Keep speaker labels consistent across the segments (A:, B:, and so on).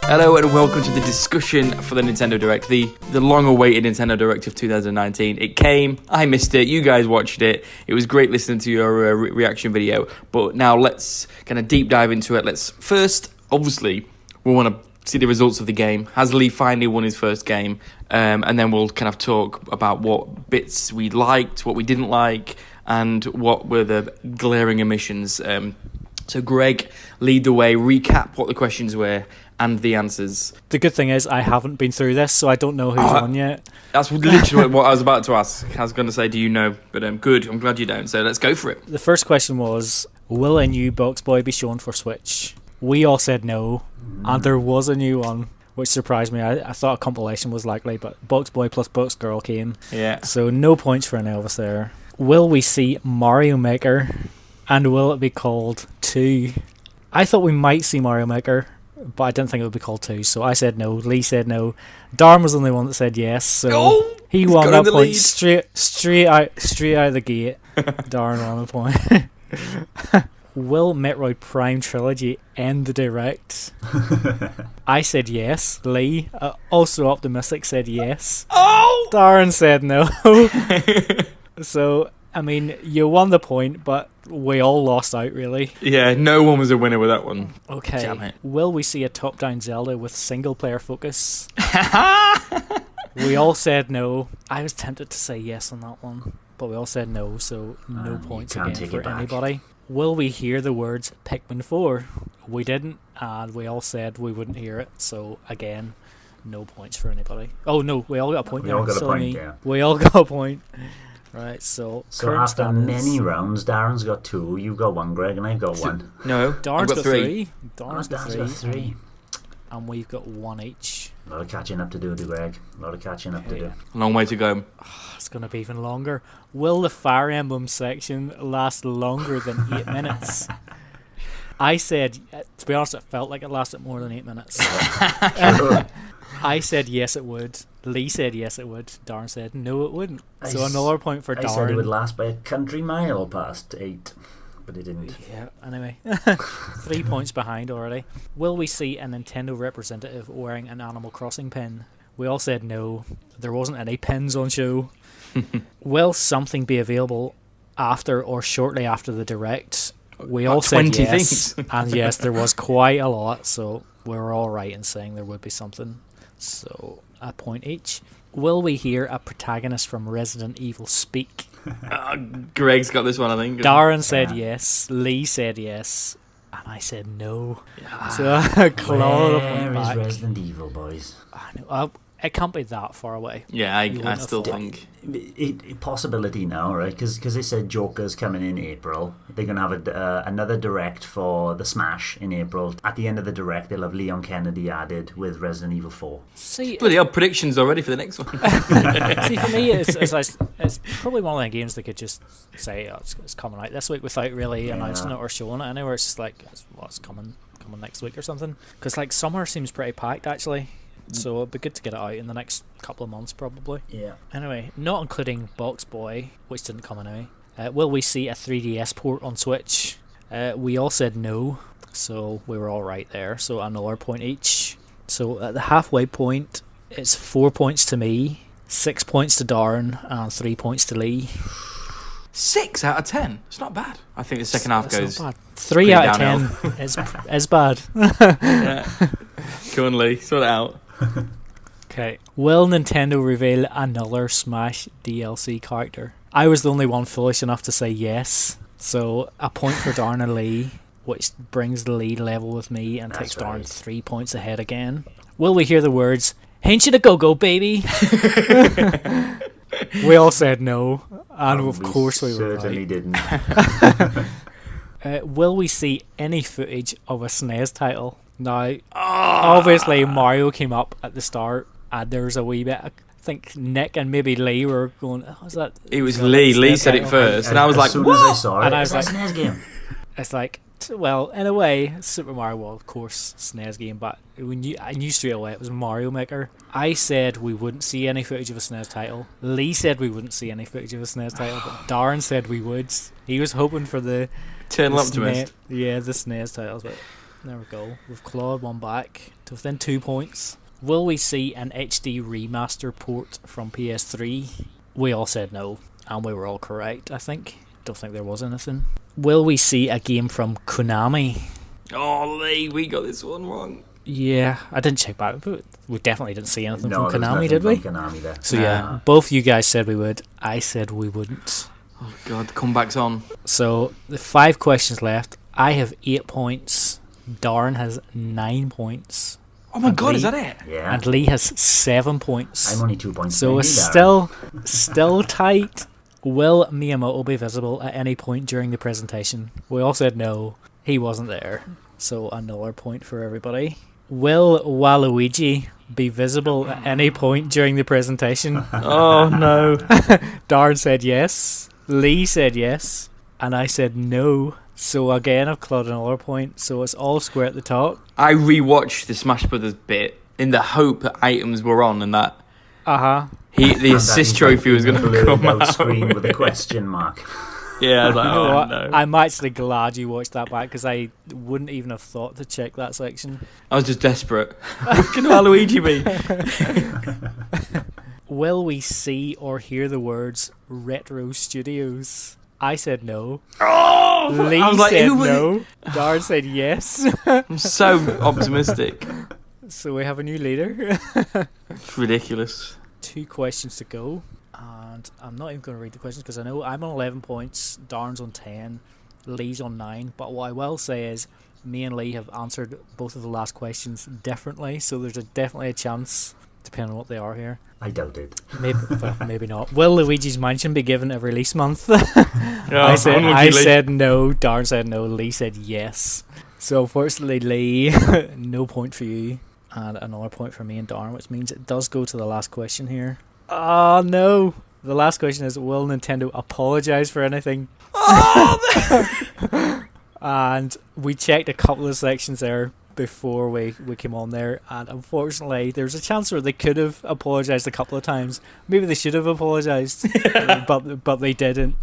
A: Hello and welcome to the discussion for the Nintendo Direct, the long-awaited Nintendo Direct of 2019. It came, I missed it, you guys watched it. It was great listening to your reaction video, but now let's kind of deep dive into it. Let's first, obviously, we want to see the results of the game. Has Lee finally won his first game? And then we'll kind of talk about what bits we liked, what we didn't like, and what were the glaring omissions. So Greg, lead the way, recap what the questions were and the answers.
B: The good thing is I haven't been through this, so I don't know who's won yet.
A: That's literally what I was about to ask. I was going to say, do you know? But good, I'm glad you don't. So let's go for it.
B: The first question was, will a new Box Boy be shown for Switch? We all said no, and there was a new one, which surprised me. I thought a compilation was likely, but Box Boy plus Box Girl came.
A: Yeah.
B: So no points for an Elvis there. Will we see Mario Maker, and will it be called 2? I thought we might see Mario Maker, but I didn't think it would be called 2, so I said no. Lee said no. Darren was the only one that said yes, so he won that point straight out of the gate. Darren won the point. Will Metroid Prime Trilogy end the Direct? I said yes. Lee, also optimistic, said yes. Darren said no. So, I mean, you won the point, but we all lost out, really.
A: Yeah, no one was a winner with that one.
B: Okay.
A: Damn it.
B: Will we see a top-down Zelda with single-player focus? We all said no. I was tempted to say yes on that one, but we all said no, so no points again for anybody. Will we hear the words Pikmin 4? We didn't, and we all said we wouldn't hear it, so again, no points for anybody. Oh no, we all got a point
C: we
B: there.
C: all got a point, yeah.
B: We all got a point. Right, so
C: after
B: standards,
C: many rounds, Darren's got 2, you've got 1, Greg, and I've got 1.
A: No,
B: Darren's got 3.
C: Darren's got 3.
B: And we've got 1 each.
C: A lot of catching up to do, Greg. A lot of catching up to do.
A: Long way to go.
B: It's going to be even longer. Will the Fire Emblem section last longer than 8 minutes? I said, to be honest, it felt like it lasted more than 8 minutes. I said yes, it would. Lee said yes, it would. Darren said no, it wouldn't. So another point for Darren.
C: I said it would last by a country mile past 8, but it didn't.
B: Yeah, anyway. 3 points behind already. Will we see a Nintendo representative wearing an Animal Crossing pin? We all said no. There wasn't any pins on show. Will something be available after or shortly after the Direct? We all said
A: 20
B: yes.
A: things.
B: And yes, there was quite a lot, so we were all right in saying there would be something. So, a point each. Will we hear a protagonist from Resident Evil speak?
A: Greg's got this one, I think.
B: Darren said yes, Lee said yes, and I said no.
A: Yeah.
B: So I clawed a point
C: Where
B: back.
C: is Resident Evil, boys?
B: I know. It can't be that far away.
A: Yeah, I still think.
C: Possibility now, right? Because they said Joker's coming in April. They're going to have another Direct for the Smash in April. At the end of the Direct, they'll have Leon Kennedy added with Resident Evil 4.
B: See,
A: Bloody hell, predictions already for the next one.
B: see, for me, it's probably one of the games they could just say it's coming out this week without really announcing it or showing it anywhere. It's just like, it's coming next week or something. Because like summer seems pretty packed actually. So it'd be good to get it out in the next couple of months, probably.
C: Yeah.
B: Anyway, not including Box Boy, which didn't come anyway. Will we see a 3DS port on Switch? We all said no, so we were all right there. So another point each. So at the halfway point, it's 4 points to me, 6 points to Darren, and 3 points to Lee.
A: 6 out of 10. It's not bad. I think the second half goes.
B: Not bad. 3 out of 10 is bad.
A: Yeah. Go on, Lee. Sort it out.
B: Okay. Will Nintendo reveal another Smash DLC character? I was the only one foolish enough to say yes. So a point for Darren and Lee, which brings the lead level with me and takes Darren 3 points ahead again. Will we hear the words, "Henshin a go-go, baby"? We all said no. And of course we were
C: certainly
B: right. Didn't. Will we see any footage of a SNES title? Now, obviously Mario came up at the start, and there's a wee bit. I think Nick and maybe Lee were going. Was that?
A: It was Lee. Lee said it first, and I was like,
C: as soon
A: "What?"
C: as I saw it,
B: And I was
C: it's
B: like,
C: a SNES game.
B: It's like, well, in a way, Super Mario World, of course, SNES game, but I knew straight away it was Mario Maker. I said we wouldn't see any footage of a SNES title. Lee said we wouldn't see any footage of a SNES title, but Darren said we would. He was hoping for the
A: Eternal
B: the
A: Optimist.
B: the SNES titles, but There we go. We've clawed one back to within 2 points. Will we see an HD remaster port from PS3? We all said no, and we were all correct, I think. Don't think there was anything. Will we see a game from Konami?
A: Oh, Lee, we got this one wrong.
B: Yeah, I didn't check back, but we definitely didn't see anything
C: No,
B: from
C: there was
B: Konami,
C: nothing
B: did we?
C: from Konami there.
B: So yeah, both you guys said we would. I said we wouldn't.
A: Oh, God, comeback's on.
B: So, the 5 questions left. I have 8 points. Darren has 9 points.
A: Oh, my
B: And
A: God,
B: Lee-
A: is that it?
C: Yeah.
B: And Lee has 7 points.
C: I'm only 2 points.
B: So
C: behind
B: it's
C: you, Darren.
B: still tight. Will Miyamoto be visible at any point during the presentation? We all said no. He wasn't there. So another point for everybody. Will Waluigi be visible at any point during the presentation? Oh no. Darren said yes. Lee said yes. And I said no. So again, I've clawed another point. So it's all square at the top.
A: I rewatched the Smash Brothers bit in the hope that items were on and that
B: Uh-huh.
A: the
C: And that
A: assist
C: is
A: trophy was
C: like
A: going to
C: blurred
A: come
C: out
A: out.
C: screen with a question mark.
A: Yeah, I was like,
B: You know
A: oh,
B: what?
A: no.
B: I'm actually glad you watched that back because I wouldn't even have thought to check that section.
A: I was just desperate. What can Waluigi be?
B: Will we see or hear the words Retro Studios? I said no.
A: Oh!
B: Lee
A: I was like,
B: said
A: who was it?
B: no. Darren said yes.
A: I'm so optimistic.
B: So we have a new leader.
A: It's ridiculous.
B: 2 questions to go. And I'm not even going to read the questions because I know I'm on 11 points. Darren's on 10. Lee's on 9. But what I will say is me and Lee have answered both of the last questions differently. So there's definitely a chance, depending on what they are here.
C: I doubt it.
B: Maybe, well, maybe not. Will Luigi's Mansion be given a release month?
A: Yeah,
B: I said
A: unlucky Lee.
B: no. Darren said no. Lee said yes. So unfortunately, Lee, no point for you, and another point for me and Darren, which means it does go to the last question here. Oh no! The last question is: will Nintendo apologize for anything? And we checked a couple of sections there before we came on there, and unfortunately there's a chance where they could have apologized a couple of times. Maybe they should have apologized, but they didn't.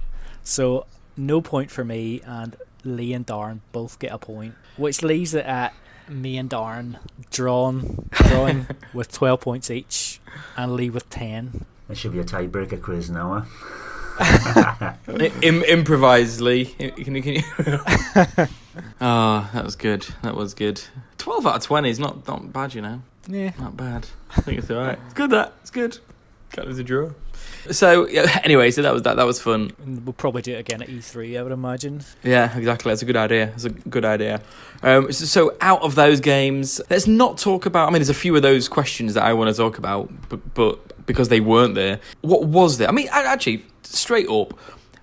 B: So no point for me, and Lee and Darren both get a point, which leaves it at me and Darren drawing with 12 points each, and Lee with 10.
C: There should be a tiebreaker quiz now.
A: Improvise, Lee. Can you? Oh, that was good. That was good. 12 out of 20 is not bad, you know.
B: Yeah.
A: Not bad. I think it's alright. It's good, that. It's good. Kind of a draw. So, yeah, anyway, so that was fun.
B: And we'll probably do it again at E3, I would imagine.
A: Yeah, exactly. That's a good idea. That's a good idea. So out of those games, let's not talk about... I mean, there's a few of those questions that I want to talk about, but because they weren't there. What was there? I mean, actually, straight up,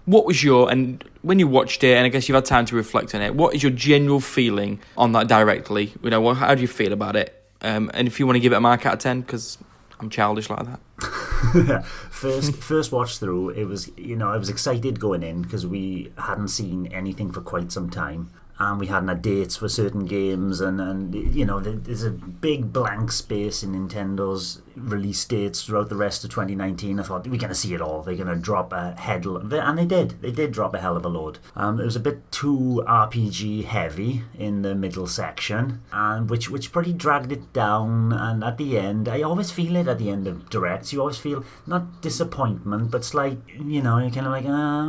A: what was and when you watched it, and I guess you've had time to reflect on it, what is your general feeling on that directly? You know, how do you feel about it? And if you want to give it a mark out of 10, because I'm childish like that.
C: First watch through, it was, I was excited going in because we hadn't seen anything for quite some time. And we hadn't had dates for certain games, and there's a big blank space in Nintendo's release dates throughout the rest of 2019. I thought, we're going to see it all. They're going to drop a and they did. They did drop a hell of a load. It was a bit too RPG heavy in the middle section, and which pretty dragged it down. And at the end, I always feel it at the end of directs. You always feel not disappointment, but slight, you're kind of like,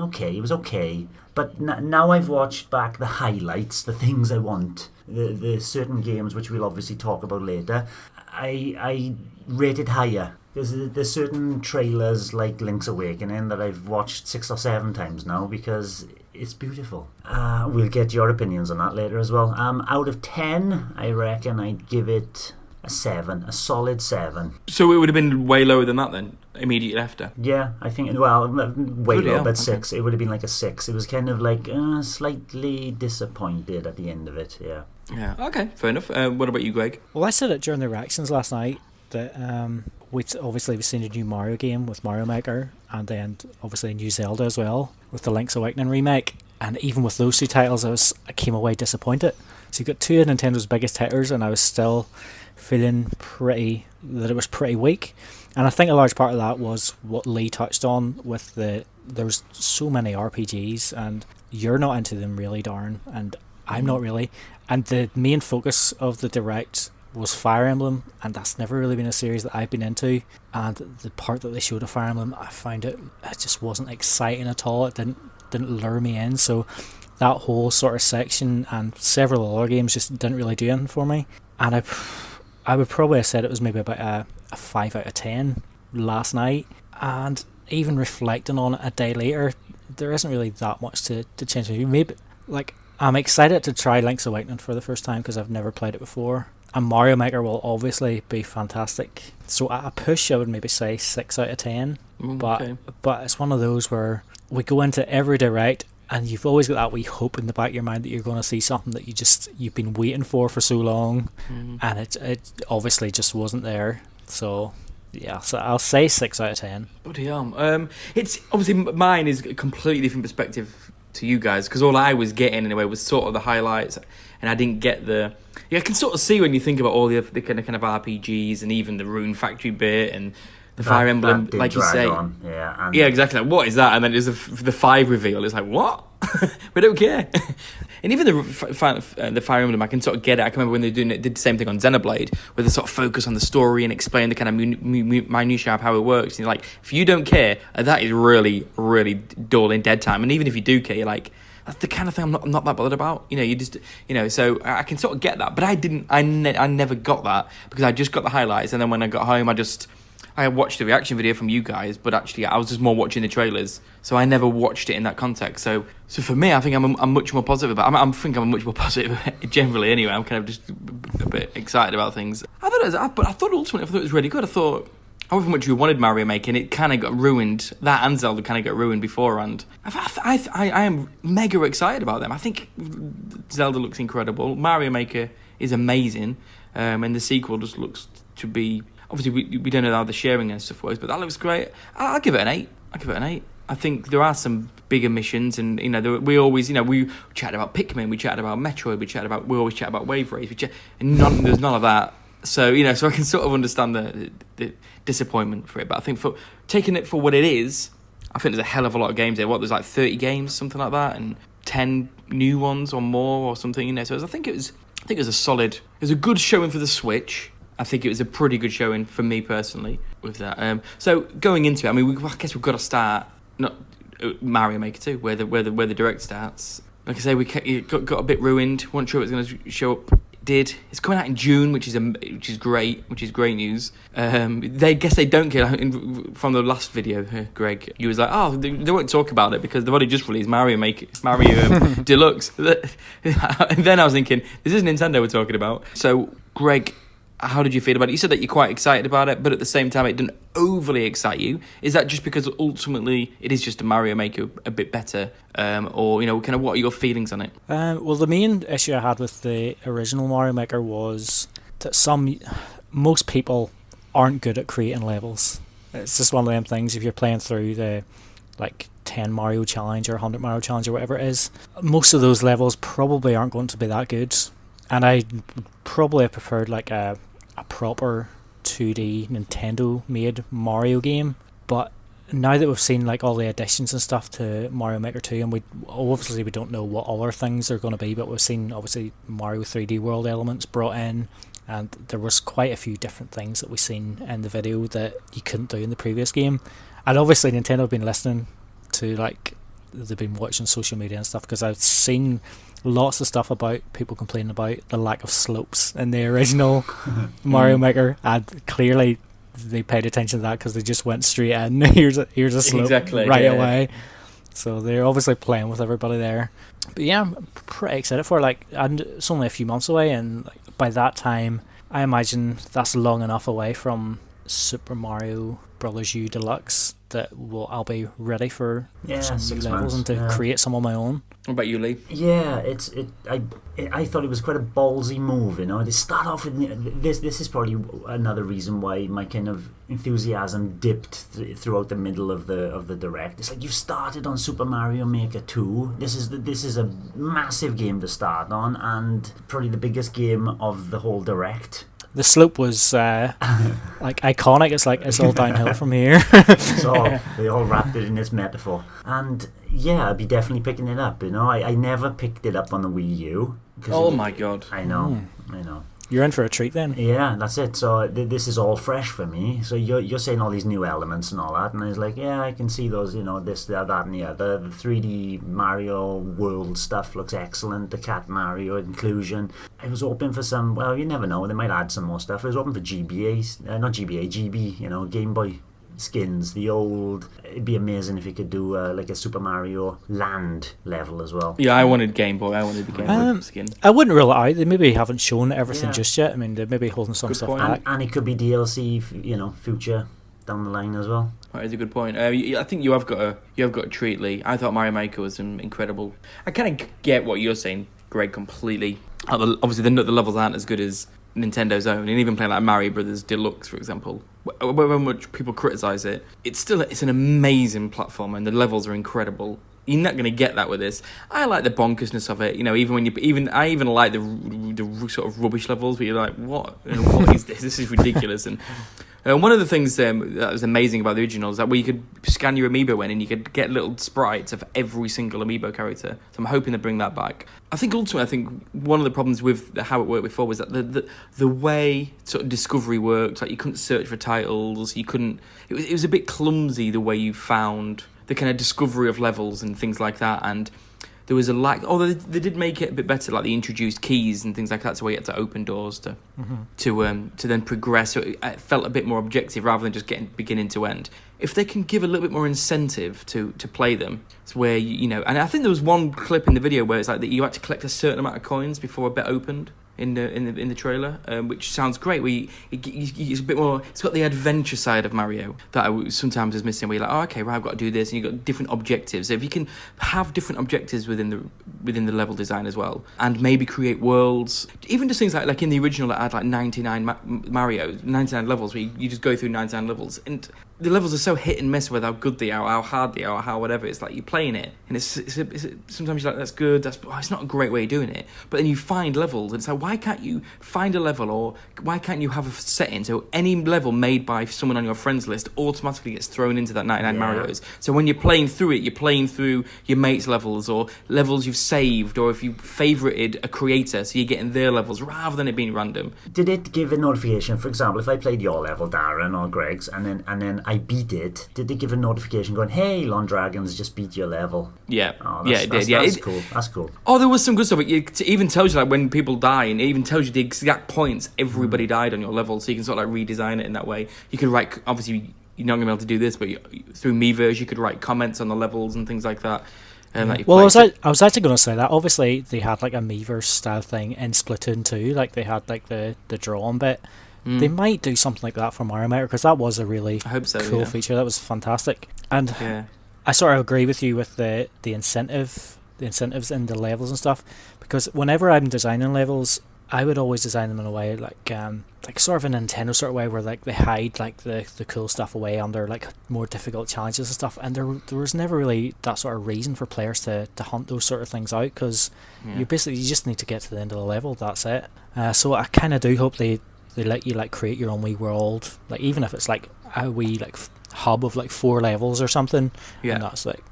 C: okay, it was okay. But now I've watched back the highlights, the things I want, the certain games which we'll obviously talk about later, I rated higher. There's certain trailers like Link's Awakening that I've watched 6 or 7 times now because it's beautiful. We'll get your opinions on that later as well. Out of 10, I reckon I'd give it a 7, a solid 7.
A: So it would have been way lower than that then, immediately after?
C: Yeah, I think, way
A: Good
C: lower,
A: deal.
C: but 6. It would have been like a 6. It was kind of like slightly disappointed at the end of it, yeah.
A: Yeah, okay, fair enough. What about you, Greg?
B: Well, I said it during the reactions last night that we've seen a new Mario game with Mario Maker, and then obviously a new Zelda as well with the Link's Awakening remake. And even with those 2 titles, I came away disappointed. So you got 2 of Nintendo's biggest hitters, and I was still feeling that it was pretty weak. And I think a large part of that was what Lee touched on with there's so many RPGs, and you're not into them really, Darren, and I'm not really. And the main focus of the Direct was Fire Emblem, and that's never really been a series that I've been into. And the part that they showed of Fire Emblem, I found it just wasn't exciting at all. It didn't lure me in. So that whole sort of section and several other games just didn't really do anything for me. And I would probably have said it was maybe about a 5 out of 10 last night. And even reflecting on it a day later, there isn't really that much to change with you. Maybe, like, I'm excited to try Link's Awakening for the first time because I've never played it before. And Mario Maker will obviously be fantastic. So at a push, I would maybe say 6 out of 10.
A: Okay.
B: But it's one of those where we go into every Direct and you've always got that wee hope in the back of your mind that you're going to see something that you've been waiting for so long. And it obviously just wasn't there. So yeah, so I'll say 6 out of 10.
A: Bloody hell. It's obviously mine is a completely different perspective to you guys, because all I was getting anyway was sort of the highlights, and I didn't get the. Yeah, I can sort of see when you think about all the kind of RPGs and even the Rune Factory bit and the Fire Emblem, like you say.
C: Yeah,
A: exactly. Like, what is that? And then there's the 5 reveal. It's like, what? We don't care. And even the Fire Emblem, I can sort of get it. I can remember when they did the same thing on Xenoblade, where they sort of focus on the story and explain the kind of minutiae of how it works. And you're like, if you don't care, that is really, really dull in dead time. And even if you do care, you're like, that's the kind of thing I'm not that bothered about. You just, so I can sort of get that. But I never got that because I just got the highlights. And then when I got home, I watched the reaction video from you guys, but actually I was just more watching the trailers, so I never watched it in that context. So for me, I think I'm much more positive about. I think I'm much more positive generally. Anyway, I'm kind of just a bit excited about things. I thought ultimately it was really good. I thought however much we wanted Mario Maker, it kind of got ruined. That and Zelda kind of got ruined beforehand. I am mega excited about them. I think Zelda looks incredible. Mario Maker is amazing, and the sequel just looks to be. Obviously, we don't know how the sharing and stuff works, but that looks great. I'll give it an 8. I think there are some bigger missions, and we always, we chat about Pikmin, we chat about Metroid, we always chat about Wave Race, there's none of that. So so I can sort of understand the disappointment for it. But I think for taking it for what it is, I think there's a hell of a lot of games there. There's like 30 games, something like that, and 10 new ones or more or something. So I think it was a good showing for the Switch. I think it was a pretty good showing for me personally with that. So going into it, I guess we've got to start not Mario Maker 2, where the Direct starts. Like I say, it got a bit ruined. Wasn't sure it was going to show up. It did. It's coming out in June, which is great news. They don't care. From the last video, Greg, you was like, oh, they won't talk about it because they've already just released Mario Deluxe. And then I was thinking, this is Nintendo we're talking about. So Greg, how did you feel about it? You said that you're quite excited about it, but at the same time, it didn't overly excite you. Is that just because ultimately it is just a Mario Maker a bit better? Or, kind of what are your feelings on it?
B: Well, the main issue I had with the original Mario Maker was that most people aren't good at creating levels. It's just one of them things, if you're playing through the 10 Mario Challenge or 100 Mario Challenge or whatever it is, most of those levels probably aren't going to be that good. And I probably preferred a proper 2D Nintendo-made Mario game. But now that we've seen all the additions and stuff to Mario Maker 2, and we don't know what other things are going to be, but we've seen obviously Mario 3D World elements brought in, and there was quite a few different things that we've seen in the video that you couldn't do in the previous game. And obviously Nintendo have been listening to they've been watching social media and stuff, because I've seen lots of stuff about people complaining about the lack of slopes in the original Mario Maker, and clearly they paid attention to that because they just went straight in. here's a slope away. So they're obviously playing with everybody there. But yeah, I'm pretty excited for it. And it's only a few months away, and by that time I imagine that's long enough away from Super Mario Brothers U Deluxe that I'll be ready for some new levels and to create some on my own.
A: What about you, Lee?
C: Yeah, I thought it was quite a ballsy move. They start off with this. This is probably another reason why my kind of enthusiasm dipped throughout the middle of the Direct. It's like you started on Super Mario Maker 2. This is a massive game to start on, and probably the biggest game of the whole Direct.
B: The slope was like iconic. It's like it's all downhill from here.
C: So they all wrapped it in this metaphor. And yeah, I'd be definitely picking it up. I never picked it up on the Wii U.
A: Oh my god!
C: I know.
B: You're in for a treat then.
C: Yeah, that's it. So this is all fresh for me. So you're saying all these new elements and all that, and I was like, yeah, I can see those. This, that, and the other. The 3D Mario World stuff looks excellent. The Cat Mario inclusion. I was hoping for some. Well, you never know. They might add some more stuff. I was hoping for GB. Game Boy skins. The old. It'd be amazing if you could do like a Super Mario Land level as well.
A: Yeah, I wanted Game Boy. I wanted the Game Boy skin.
B: I wouldn't rule it out. They maybe haven't shown everything just yet. I mean, they're maybe holding some stuff back.
C: And it could be DLC, future down the line as well.
A: That is a good point. I think you have got a treat, Lee. I thought Mario Maker was incredible. I kind of get what you're saying, Greg, completely. Obviously, the levels aren't as good as Nintendo's own, and even playing like Mario Brothers Deluxe, for example, however much people criticize it, it's an amazing platform, and the levels are incredible. You're not going to get that with this. I like the bonkersness of it. I even like the sort of rubbish levels, but you're like, what? What is this? This is ridiculous. And one of the things that was amazing about the original is that where you could scan your amiibo in and you could get little sprites of every single amiibo character. So I'm hoping to bring that back. I think ultimately, one of the problems with how it worked before was that the way sort of discovery worked, like you couldn't search for titles, you couldn't. It was a bit clumsy the way you found the kind of discovery of levels and things like that, and there was a lack. Although they did make it a bit better, like they introduced keys and things like that, so you had to open doors to then progress. So it felt a bit more objective rather than just beginning to end. If they can give a little bit more incentive to play them, it's where And I think there was one clip in the video where it's like that you had to collect a certain amount of coins before a bit opened in the trailer, which sounds great. It's a bit more. It's got the adventure side of Mario that sometimes is missing. Where you're like, oh, okay, right, I've got to do this, and you've got different objectives. So if you can have different objectives within the level design as well, and maybe create worlds, even just things like in the original that had like 99 levels, where you just go through 99 levels, and the levels are so hit and miss with how good they are, how hard they are, how whatever. It's like you're playing it, and it's sometimes you're like, that's good. It's not a great way of doing it. But then you find levels, and it's like, why can't you find a level, or why can't you have a setting so any level made by someone on your friends list automatically gets thrown into that 99 Marios? So when you're playing through it, you're playing through your mate's levels or levels you've saved, or if you favorited a creator, so you're getting their levels rather than it being random.
C: Did it give a notification? For example, if I played your level, Darren, or Greg's, and then I beat it, did they give a notification going, hey, Lon Dragons just beat your level?
A: Yeah.
C: It did. That's cool. That's cool.
A: Oh, there was some good stuff. It even tells you like when people die, and it even tells you the exact points everybody died on your level, so you can sort of like redesign it in that way. You can write, obviously you're not going to be able to do this, but through Miiverse you could write comments on the levels and things like that.
B: Well, I was actually going to say that. Obviously, they had like a Miiverse style thing in Splatoon 2. Like they had like the drawing bit. They might do something like that for Mario Maker, because that was a really cool feature. That was fantastic. And I sort of agree with you with the incentives in the levels and stuff, because whenever I'm designing levels, I would always design them in a way like sort of a Nintendo sort of way, where like they hide like the cool stuff away under like more difficult challenges and stuff, and there was never really that sort of reason for players to hunt those sort of things out, because you just need to get to the end of the level, that's it. So I kind of do hope they let you like create your own wee world, like even if it's like a wee like hub of like 4 levels or something. And that's like,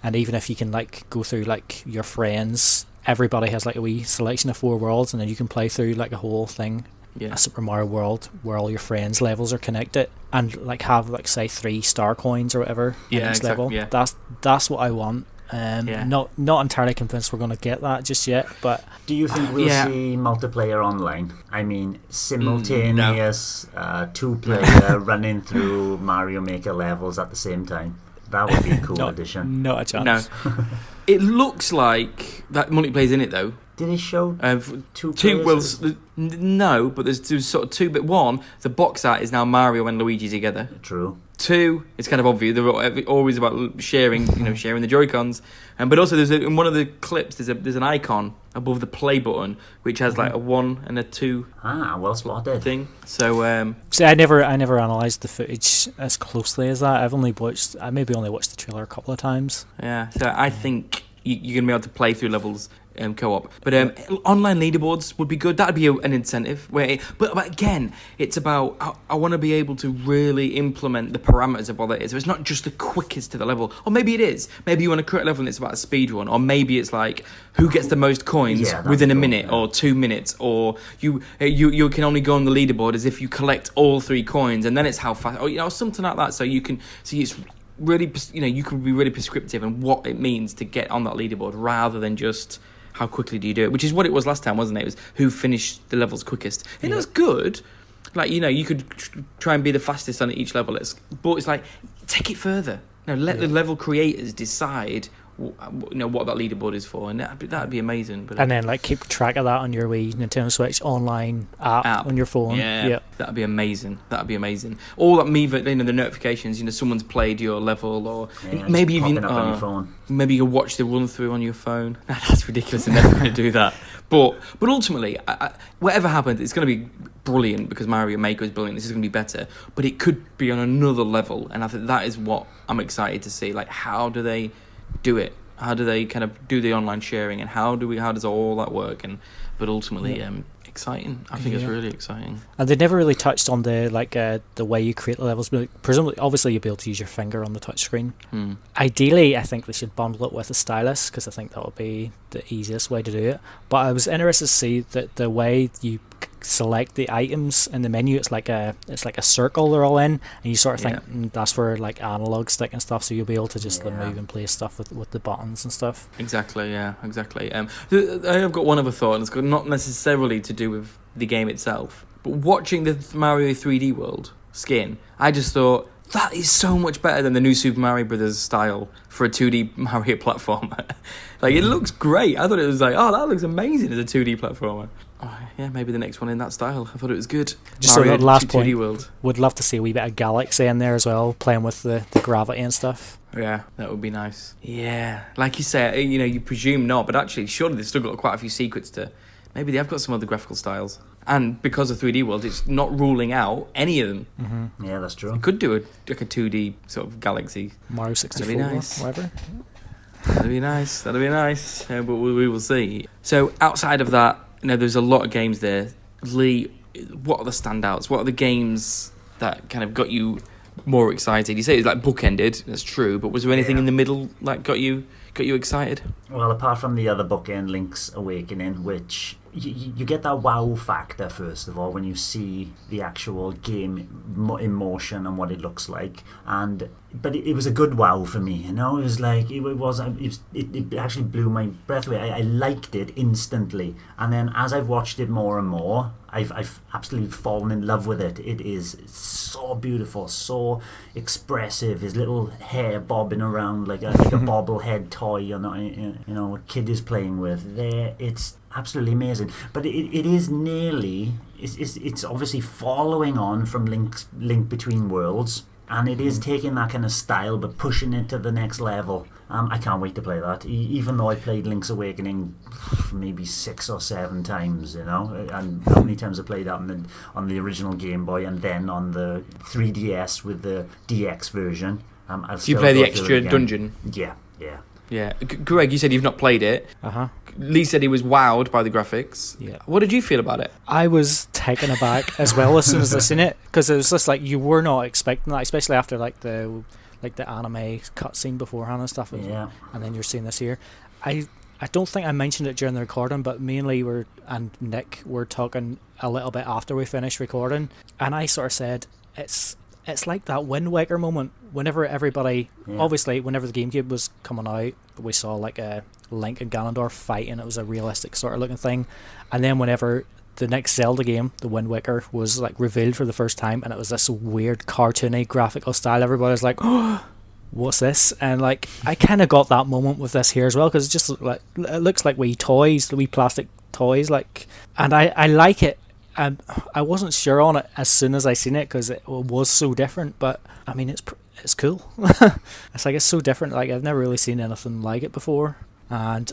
B: and even if you can like go through like your friends, everybody has like a wee selection of 4 worlds, and then you can play through like a whole thing, a Super Mario World where all your friends' levels are connected, and like have like say 3 star coins or whatever in each level. That's what I want. Not entirely convinced we're going to get that just yet, but
C: do you think we'll see multiplayer online? I mean, simultaneous 2-player running through Mario Maker levels at the same time. That would be a cool addition.
B: Not a chance.
A: No. It looks like that multiplayer's in it though.
C: Did it show 2
A: players? No, but there's sort of 2. But 1, the box art is now Mario and Luigi together.
C: True.
A: 2, it's kind of obvious. They're always about sharing, sharing the Joy-Cons. But also, in one of the clips, there's an icon above the play button which has like a 1 and a 2.
C: Well spotted.
A: Thing. So
B: see, I never analysed the footage as closely as that. I maybe only watched the trailer a couple of times.
A: Yeah. So I think you're gonna be able to play through levels co-op. But online leaderboards would be good. That'd be an incentive. But again, it's about I want to be able to really implement the parameters of what it is. So it's not just the quickest to the level, or maybe it is. Maybe you want to create a level and it's about a speed run, or maybe it's like who gets the most coins within a minute or 2 minutes, or you can only go on the leaderboard as if you collect all 3 coins, and then it's how fast, or something like that. So you can see it's really, you can be really prescriptive in what it means to get on that leaderboard rather than just how quickly do you do it, which is what it was last time, wasn't it? It was who finished the levels quickest. And that's good. Like, you could try and be the fastest on each level, but it's like, take it further. Let the level creators decide what that leaderboard is for, and that'd be amazing. But
B: and then like keep track of that on your Wii Nintendo Switch online app on your phone.
A: That'd be amazing. All that the notifications, someone's played your level, or maybe even
C: up on your phone.
A: Maybe you can watch the run through on your phone. That's ridiculous. I'm never going to do that. But ultimately, whatever happens, it's going to be brilliant because Mario Maker is brilliant. This is going to be better, but it could be on another level, and I think that is what I'm excited to see. Like, how do they do it? How do they kind of do the online sharing, and how does all that work? But ultimately, exciting. I think it's really exciting.
B: And they never really touched on the way you create the levels. But presumably, obviously, you'll be able to use your finger on the touchscreen. Ideally, I think they should bundle it with a stylus, because I think that would be the easiest way to do it. But I was interested to see that the way you select the items in the menu, it's like a circle they're all in, and you sort of think that's where like analog stick and stuff, so you'll be able to just move and play stuff with the buttons and stuff. Exactly.
A: I've got one other thought, and it's got not necessarily to do with the game itself, but watching the Mario 3D World skin, I just thought that is so much better than the new Super Mario Brothers style for a 2D Mario platformer. Like, it looks great. I thought it was like, that looks amazing as a 2D platformer. Maybe the next one in that style. I thought it was good.
B: Just
A: Mario,
B: so that last
A: 2D
B: point,
A: world.
B: Would love to see a wee bit of Galaxy in there as well, playing with the gravity and stuff.
A: Yeah, that would be nice. Yeah, like you say, you presume not, but actually, surely they've still got quite a few secrets to. Maybe they have got some other graphical styles. And because of 3D World, it's not ruling out any of them.
C: Mm-hmm. Yeah, that's true.
A: You could do a 2D sort of Galaxy.
B: Mario 64,
A: that'd be nice.
B: Whatever.
A: That'd be nice. But we will see. So outside of that, there's a lot of games there. Lee, what are the standouts? What are the games that kind of got you more excited? You say it's like bookended, that's true, but was there anything in the middle that got you excited?
C: Well, apart from the other bookend, Link's Awakening, which you get that wow factor first of all when you see the actual game in motion and what it looks like, but it was a good wow for me. It was like it actually blew my breath away. I liked it instantly, and then as I've watched it more and more, I've absolutely fallen in love with it. It is so beautiful, so expressive. His little hair bobbing around like a bobblehead toy, a kid is playing with. It's absolutely amazing. But it is nearly. It's obviously following on from Link Between Worlds. And it is taking that kind of style, but pushing it to the next level. I can't wait to play that. Even though I played Link's Awakening maybe 6 or 7 times, and how many times I played that on the original Game Boy, and then on the 3DS with the DX version.
A: So you play the extra dungeon?
C: Yeah.
A: Greg, you said you've not played it. Lee said he was wowed by the graphics.
B: Yeah.
A: What did you feel about it?
B: I was taken aback as well as soon as I seen it, because it was just like you were not expecting that, especially after like the anime cutscene beforehand and stuff. And then you're seeing this here. I don't think I mentioned it during the recording, but me and Lee and Nick were talking a little bit after we finished recording, and I sort of said it's like that Wind Waker moment whenever everybody, obviously whenever the GameCube was coming out, we saw like a Link and Ganondorf fight, and it was a realistic sort of looking thing, and then whenever the next Zelda game, the Wind Waker, was like revealed for the first time, and it was this weird cartoony graphical style, everybody was like, oh, what's this? And like I kind of got that moment with this here as well, because it looks like wee plastic toys, like, and I like it. I wasn't sure on it as soon as I seen it because it was so different, but I mean it's cool. It's so different. Like I've never really seen anything like it before, and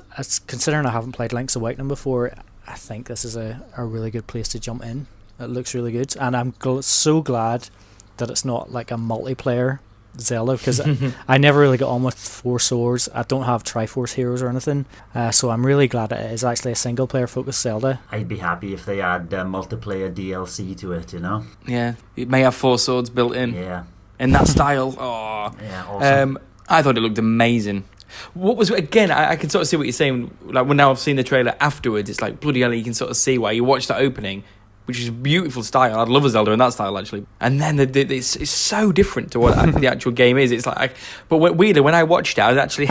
B: considering I haven't played Link's Awakening before, I think this is a really good place to jump in. It looks really good, and I'm so glad that it's not like a multiplayer Zelda, because I never really got on with Four Swords. I don't have Triforce Heroes or anything, so I'm really glad it is actually a single player focused Zelda.
C: I'd be happy if they add multiplayer DLC to it, you know?
A: Yeah, it may have 4 swords built in.
C: Yeah.
A: In that style. Oh.
C: Yeah, awesome.
A: I thought it looked amazing. What was, again, I can sort of see what you're saying. Like, when now I've seen the trailer afterwards, it's like, bloody hell, you can sort of see why you watch the opening, which is a beautiful style. I'd love a Zelda in that style, actually. And then it's so different to what the actual game is. It's like, but weirdly, when I watched it, I actually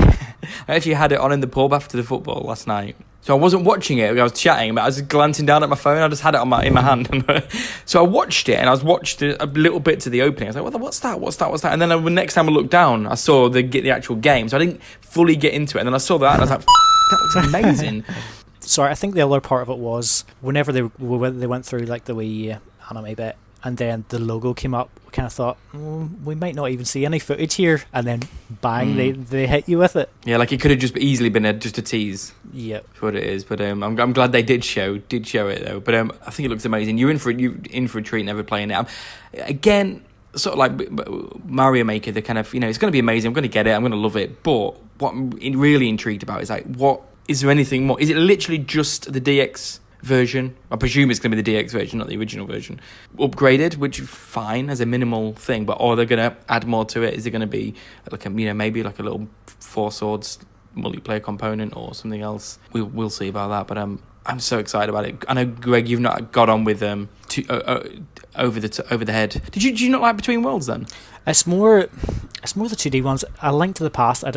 A: had it on in the pub after the football last night. So I wasn't watching it. I was chatting, but I was just glancing down at my phone. I just had it in my hand. So I watched it, and I watched a little bit to the opening. I was like, what's that? And then the next time I looked down, I saw the actual game. So I didn't fully get into it. And then I saw that, and I was like, that looks amazing.
B: Sorry, I think the other part of it was whenever they went through like the wee anime bit, and then the logo came up, we kind of thought, we might not even see any footage here, and then bang, they hit you with it.
A: Yeah, like it could have just easily been just a tease.
B: Yeah,
A: for what it is. But I'm glad they did show it though. But I think it looks amazing. You're in for a treat, never playing it. Again, sort of like Mario Maker, the kind of, it's going to be amazing. I'm going to get it. I'm going to love it. But what I'm really intrigued about is like, what is there anything more? Is it literally just the DX version? I presume it's going to be the DX version, not the original version. Upgraded, which is fine as a minimal thing, but they're going to add more to it? Is it going to be like maybe like a little Four Swords multiplayer component or something else? We'll see about that. But I'm so excited about it. I know, Greg, you've not got on with over the head. Did you not like Between Worlds then?
B: It's more the 2D ones. A Link to the Past, I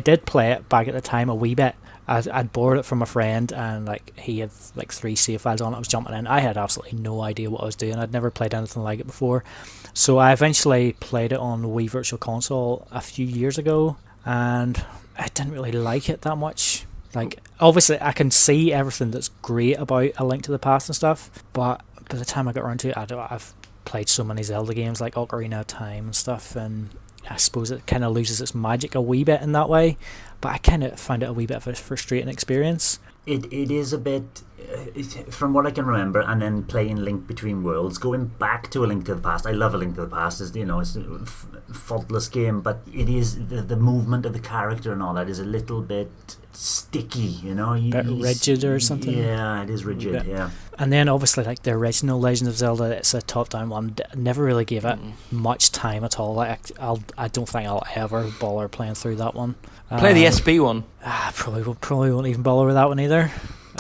B: did play it back at the time a wee bit. I'd borrowed it from a friend, and like he had like 3 save files on it. I was jumping in. I had absolutely no idea what I was doing. I'd never played anything like it before. So I eventually played it on Wii Virtual Console a few years ago, and I didn't really like it that much. Like, obviously I can see everything that's great about A Link to the Past and stuff, but by the time I got around to it, I've played so many Zelda games like Ocarina of Time and stuff, and I suppose it kind of loses its magic a wee bit in that way, but I kind of find it a wee bit of a frustrating experience.
C: It is a bit, from what I can remember, and then playing Link Between Worlds, going back to A Link to the Past. I love A Link to the Past. It's a faultless game, but it is the movement of the character and all that is a little bit sticky,
B: Bit rigid or something.
C: Yeah, it is rigid. Yeah.
B: And then obviously like the original Legend of Zelda, it's a top-down one. Never really gave it much time at all. Like I don't think I'll ever bother playing through that one.
A: Play the SP one.
B: Probably won't even bother with that one either.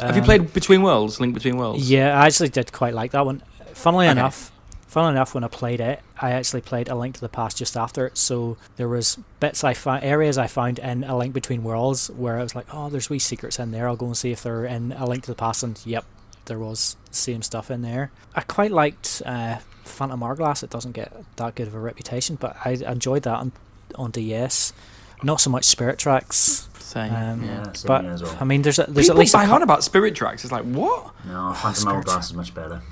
A: Have you played Between Worlds? Link Between Worlds?
B: Yeah, I actually did quite like that one. Funnily enough, when I played it, I actually played A Link to the Past just after it. So there was areas I found in A Link Between Worlds where I was like, oh, there's wee secrets in there. I'll go and see if they're in A Link to the Past, and yep, there was the same stuff in there. I quite liked Phantom Hourglass. It doesn't get that good of a reputation, but I enjoyed that on DS. Not so much Spirit Tracks.
A: Same.
C: Same
B: but
C: as well.
B: I mean, there's
A: People
B: at least
A: bang on about Spirit Tracks. It's like, what?
C: No, Phantom Hourglass is much better.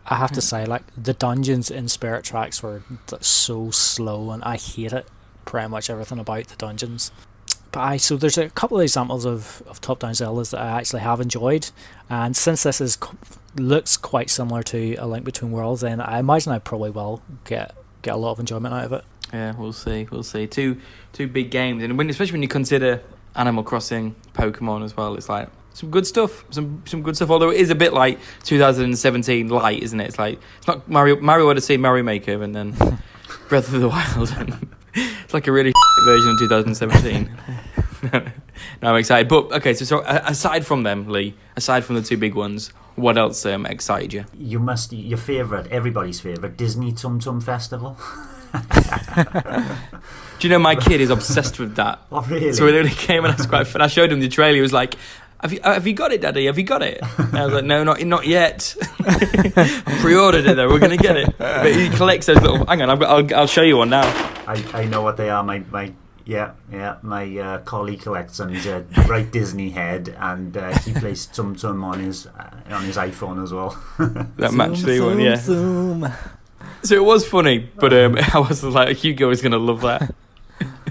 B: I have to say, like, the dungeons in Spirit Tracks were so slow, and I hate it. Pretty much everything about the dungeons. But so there's a couple of examples of top-down Zeldas that I actually have enjoyed, and since this looks quite similar to A Link Between Worlds, then I imagine I probably will get a lot of enjoyment out of it.
A: Yeah, we'll see. Two big games, and especially when you consider Animal Crossing, Pokemon as well, it's like some good stuff. Some good stuff. Although it is a bit like 2017 light, isn't it? It's like it's not Mario Odyssey, Mario Maker, and then Breath of the Wild. It's like a really version of 2017. No, I'm excited. But okay, so aside from them, Lee, aside from the 2 big ones, what else excited you?
C: Your favourite, everybody's favourite, Disney Tum Tum Festival.
A: Do you know my kid is obsessed with that?
C: Oh, really?
A: So when it came and I showed him the trailer, he was like, Have you got it, Daddy? Have you got it? And I was like, no, not yet. I pre-ordered it though. We're gonna get it. But he collects those little. Hang on, I'll show you one now.
C: I know what they are. My colleague collects them. He's a bright Disney head, and he plays Tum Tum on his iPhone as well.
A: That match the one, yeah.
B: Zoom.
A: So it was funny, but I was like, Hugo is gonna love that.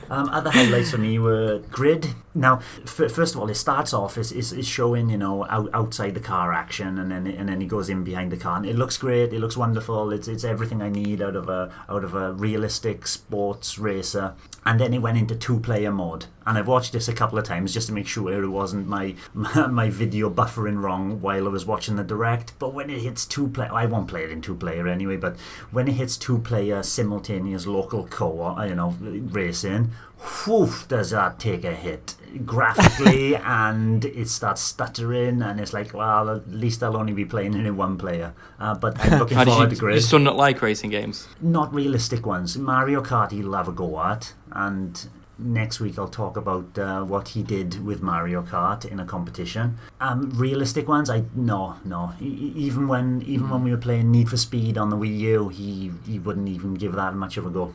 C: Other highlights for me were Grid. Now, first of all, it starts off is showing, outside the car action, and then he goes in behind the car. And it looks great. It looks wonderful. It's everything I need out of a realistic sports racer. And then it went into 2-player mode. And I've watched this a couple of times just to make sure it wasn't my video buffering wrong while I was watching the direct. But when it hits 2-player, I won't play it in 2-player anyway. But when it hits 2-player simultaneous local co-op, racing, whew, does that take a hit graphically, and it starts stuttering, and it's like, well, at least I'll only be playing it in 1-player. But I'm looking forward to Grid.
A: Your son not like racing games?
C: Not realistic ones. Mario Kart he'll have a go at, and next week I'll talk about what he did with Mario Kart in a competition. Realistic ones, no. Even when we were playing Need for Speed on the Wii U, he wouldn't even give that much of a go.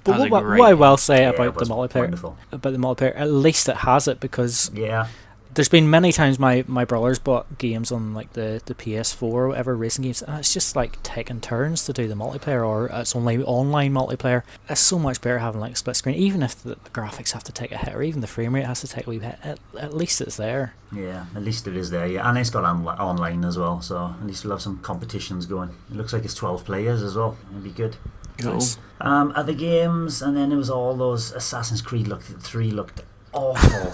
B: But what I will say about the multiplayer,
C: wonderful.
B: At least it has it, because
C: yeah.
B: There's been many times my brothers bought games on like the PS4 or whatever, racing games, and it's just like taking turns to do the multiplayer, or it's only online multiplayer. It's so much better having like a split screen, even if the graphics have to take a hit, or even the frame rate has to take a wee hit. At least it's there.
C: Yeah, at least it is there. Yeah, and it's got online as well, so at least we'll have some competitions going. It looks like it's 12 players as well. It'd be good.
A: Cool.
B: Nice.
C: Other games, and then it was all those Assassin's Creed 3 looked awful.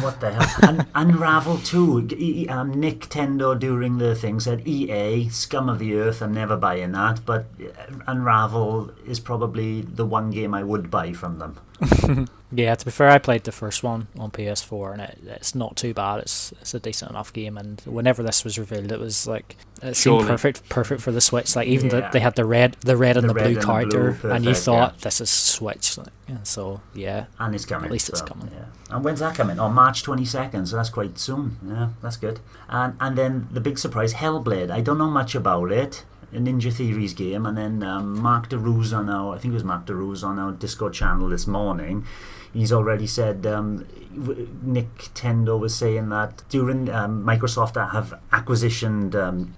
C: What the hell? Unravel 2. Nick Tendo during the thing said, EA, scum of the earth, I'm never buying that, but Unravel is probably the one game I would buy from them.
B: Yeah, to be fair, I played the first one on PS4, and it's not too bad. It's a decent enough game, and whenever this was revealed, it was like it seemed perfect for the Switch. Like even they had the red and the blue character, and you thought this is Switch. And so yeah,
C: and it's coming.
B: At least it's coming.
C: Yeah. And when's that coming? On March 22nd, so that's quite soon. Yeah, that's good. And then the big surprise, Hellblade. I don't know much about it. A Ninja Theory's game, and then Mark DeRuze on our Discord channel this morning, he's already said Nick Tendo was saying that during Microsoft have acquisitioned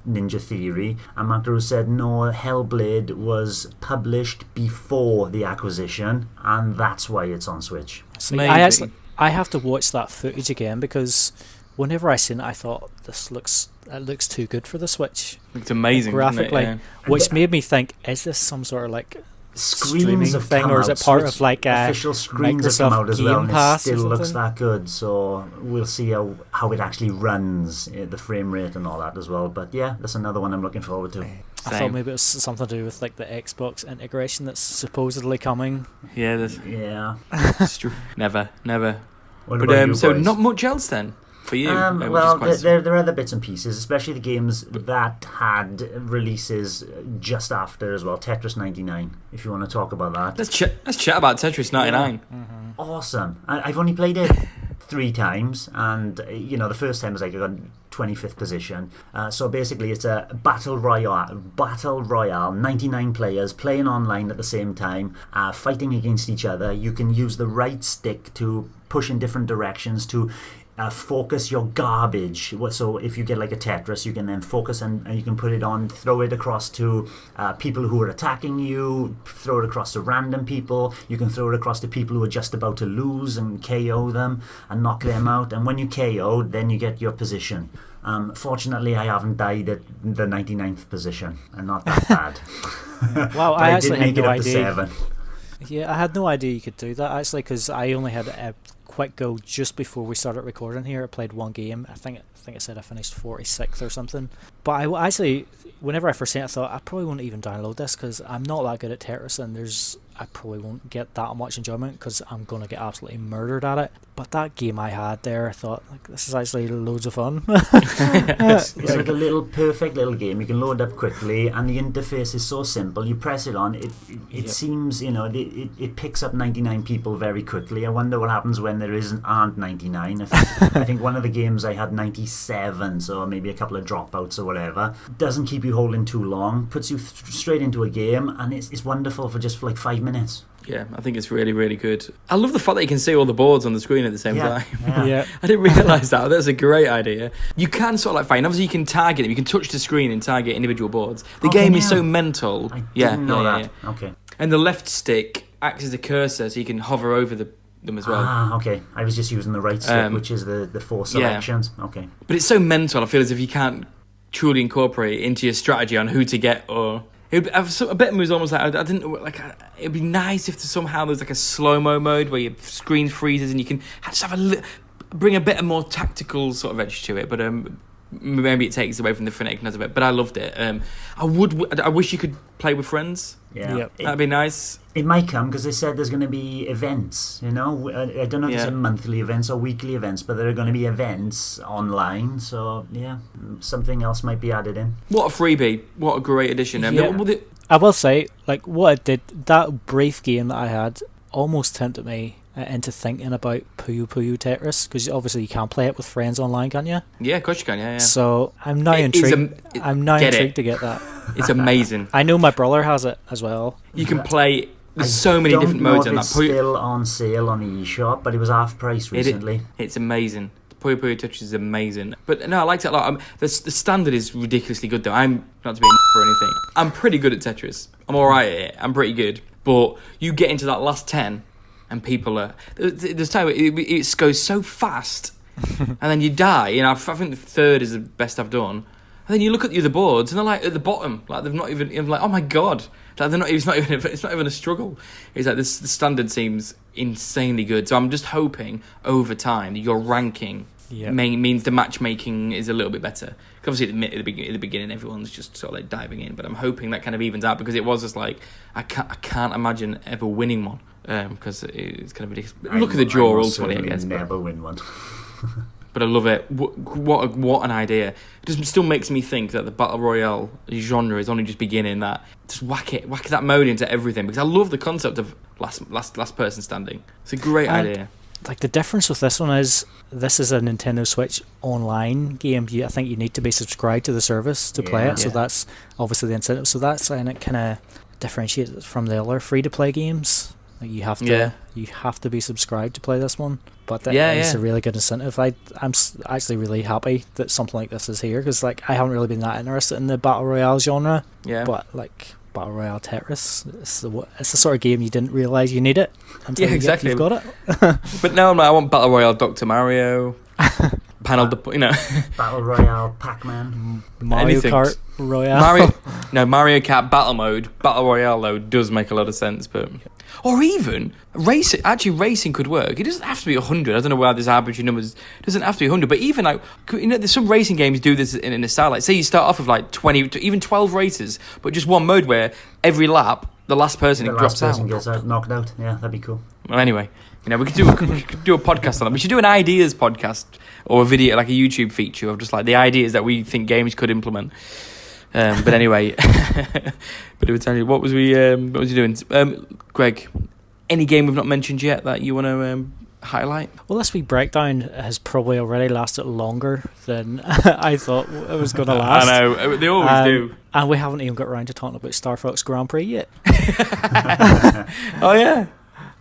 C: Ninja Theory, and Mark DeRuze said no, Hellblade was published before the acquisition, and that's why it's on Switch.
B: See, I have to watch that footage again, because whenever I seen it, I thought it looks too good for the Switch.
A: It's amazing
B: graphically,
A: isn't it? Yeah.
B: Which made me think: is this some sort of like
C: screens
B: streaming thing, or is it part of like
C: official screens
B: Microsoft
C: have come out as well,
B: Game
C: and
B: Pass
C: it still looks that good? So we'll see how it actually runs, the frame rate and all that as well. But yeah, that's another one I'm looking forward to.
B: I thought maybe it was something to do with like the Xbox integration that's supposedly coming.
A: Yeah,
C: It's
A: true. Never.
C: What about you
A: so
C: boys?
A: not much else then for you.
C: Well, there are other bits and pieces, especially the games that had releases just after as well. Tetris 99, if you want to talk about that.
A: Let's chat about Tetris 99.
C: Yeah. Mm-hmm. Awesome. I've only played it 3 times, and the first time was like I got 25th position. So basically it's a battle royale, 99 players playing online at the same time, fighting against each other. You can use the right stick to push in different directions to focus your garbage. So if you get like a Tetris, you can then focus and you can put it on, throw it across to people who are attacking you, throw it across to random people. You can throw it across to people who are just about to lose and KO them and knock them out. And when you KO, then you get your position. Fortunately, I haven't died at the 99th position. I'm not that bad.
B: Wow, I
C: did
B: actually
C: make
B: had
C: it
B: no
C: up to
B: idea.
C: 7.
B: Yeah, I had no idea you could do that actually, because I only had a quick go just before we started recording here. I played one game. I think it said I finished 46th or something. But I actually, whenever I first seen it, I thought I probably won't even download this, because I'm not that good at Tetris, and I probably won't get that much enjoyment because I'm going to get absolutely murdered at it. But that game I had there, I thought, like, this is actually loads of fun.
C: It's like a perfect little game. You can load up quickly, and the interface is so simple. You press it on, it seems, it picks up 99 people very quickly. I wonder what happens when there aren't 99. I think one of the games I had 97, so maybe a couple of dropouts or whatever. Doesn't keep you holding too long, puts you straight into a game, and it's wonderful for like 5 minutes.
A: Yeah, I think it's really, really good. I love the fact that you can see all the boards on the screen at the same time.
B: Yeah.
A: I didn't realise that. That's a great idea. You can sort of like find, obviously you can target them. You can touch the screen and target individual boards. The game is so mental.
C: I didn't know that.
A: Yeah.
C: Okay.
A: And the left stick acts as a cursor, so you can hover over the them as well.
C: Ah, okay. I was just using the right stick, which is the 4 selections. Okay.
A: But it's so mental. I feel as if you can't truly incorporate it into your strategy on who to get or. A bit of me was almost like I didn't like. It'd be nice if somehow there's like a slow-mo mode where your screen freezes and you can just have bring a bit of more tactical sort of edge to it. But maybe it takes away from the freneticness of it. But I loved it. I wish you could play with friends.
C: Yeah,
B: Yep.
A: That'd be nice.
C: It might come because they said there's going to be events. I don't know if it's monthly events or weekly events, but there are going to be events online. So yeah, something else might be added in.
A: What a freebie! What a great addition!
B: I will say, like, what it did, that brief game that I had almost tempted me into thinking about Puyo Puyo Tetris, because obviously you can't play it with friends online, can you?
A: Yeah, of course you can. Yeah.
B: So I'm now intrigued. I'm now intrigued to get that.
A: It's amazing.
B: I know my brother has it as well.
A: You can play. There's so many different modes on that.
C: It's still on sale on the eShop, but it was half price recently.
A: It's amazing. Puyo Puyo Tetris is amazing. But no, I liked it a lot. The standard is ridiculously good though. I'm not to be a or anything. I'm pretty good at Tetris. I'm alright at it. I'm pretty good. But you get into that last 10 and people are... There's time it goes so fast and then you die. I think the third is the best I've done. And then you look at the other boards and they're like at the bottom. Like they've not even... I'm like, oh my God. Like it's not even a struggle. It's like the standard seems insanely good. So I'm just hoping over time your ranking means the matchmaking is a little bit better. Because obviously at the beginning everyone's just sort of like diving in, but I'm hoping that kind of evens out because it was just like I can't imagine ever winning one because it's kind of ridiculous. Look at the draw ultimately, I guess.
C: Never win one.
A: But I love it. What an idea! It just still makes me think that the battle royale genre is only just beginning. That just whack that mode into everything because I love the concept of last person standing. It's a great idea.
B: Like the difference with this one is this is a Nintendo Switch online game. I think you need to be subscribed to the service to play it. So that's obviously the incentive. So that's and it kind of differentiates it from the other free to play games. Like you have to be subscribed to play this one. But that is a really good incentive. I'm actually really happy that something like this is here because like I haven't really been that interested in the battle royale genre. Yeah. But like battle royale Tetris, it's the sort of game you didn't realise you need it until you've got it.
A: But now I'm like, I want battle royale Dr. Mario, Panel,
C: battle royale Pac-Man,
B: Mario Kart Royale.
A: Mario Kart battle mode, battle royale though does make a lot of sense, but. Or even racing. Actually, racing could work. It doesn't have to be 100. I don't know why there's arbitrary numbers. It doesn't have to be 100. But even like, there's some racing games do this in a style. Like, say you start off with like 20, even 12 races, but just one mode where every lap the last person drops out.
C: Gets knocked out. Yeah, that'd be cool.
A: Well, anyway, we could do a podcast on that. We should do an ideas podcast or a video, like a YouTube feature of just like the ideas that we think games could implement. But anyway, what was you doing? Greg, any game we've not mentioned yet that you want to highlight?
B: Well, this week breakdown has probably already lasted longer than I thought it was going to last.
A: I know, they always do.
B: And we haven't even got around to talking about Star Fox Grand Prix yet.
A: Oh yeah.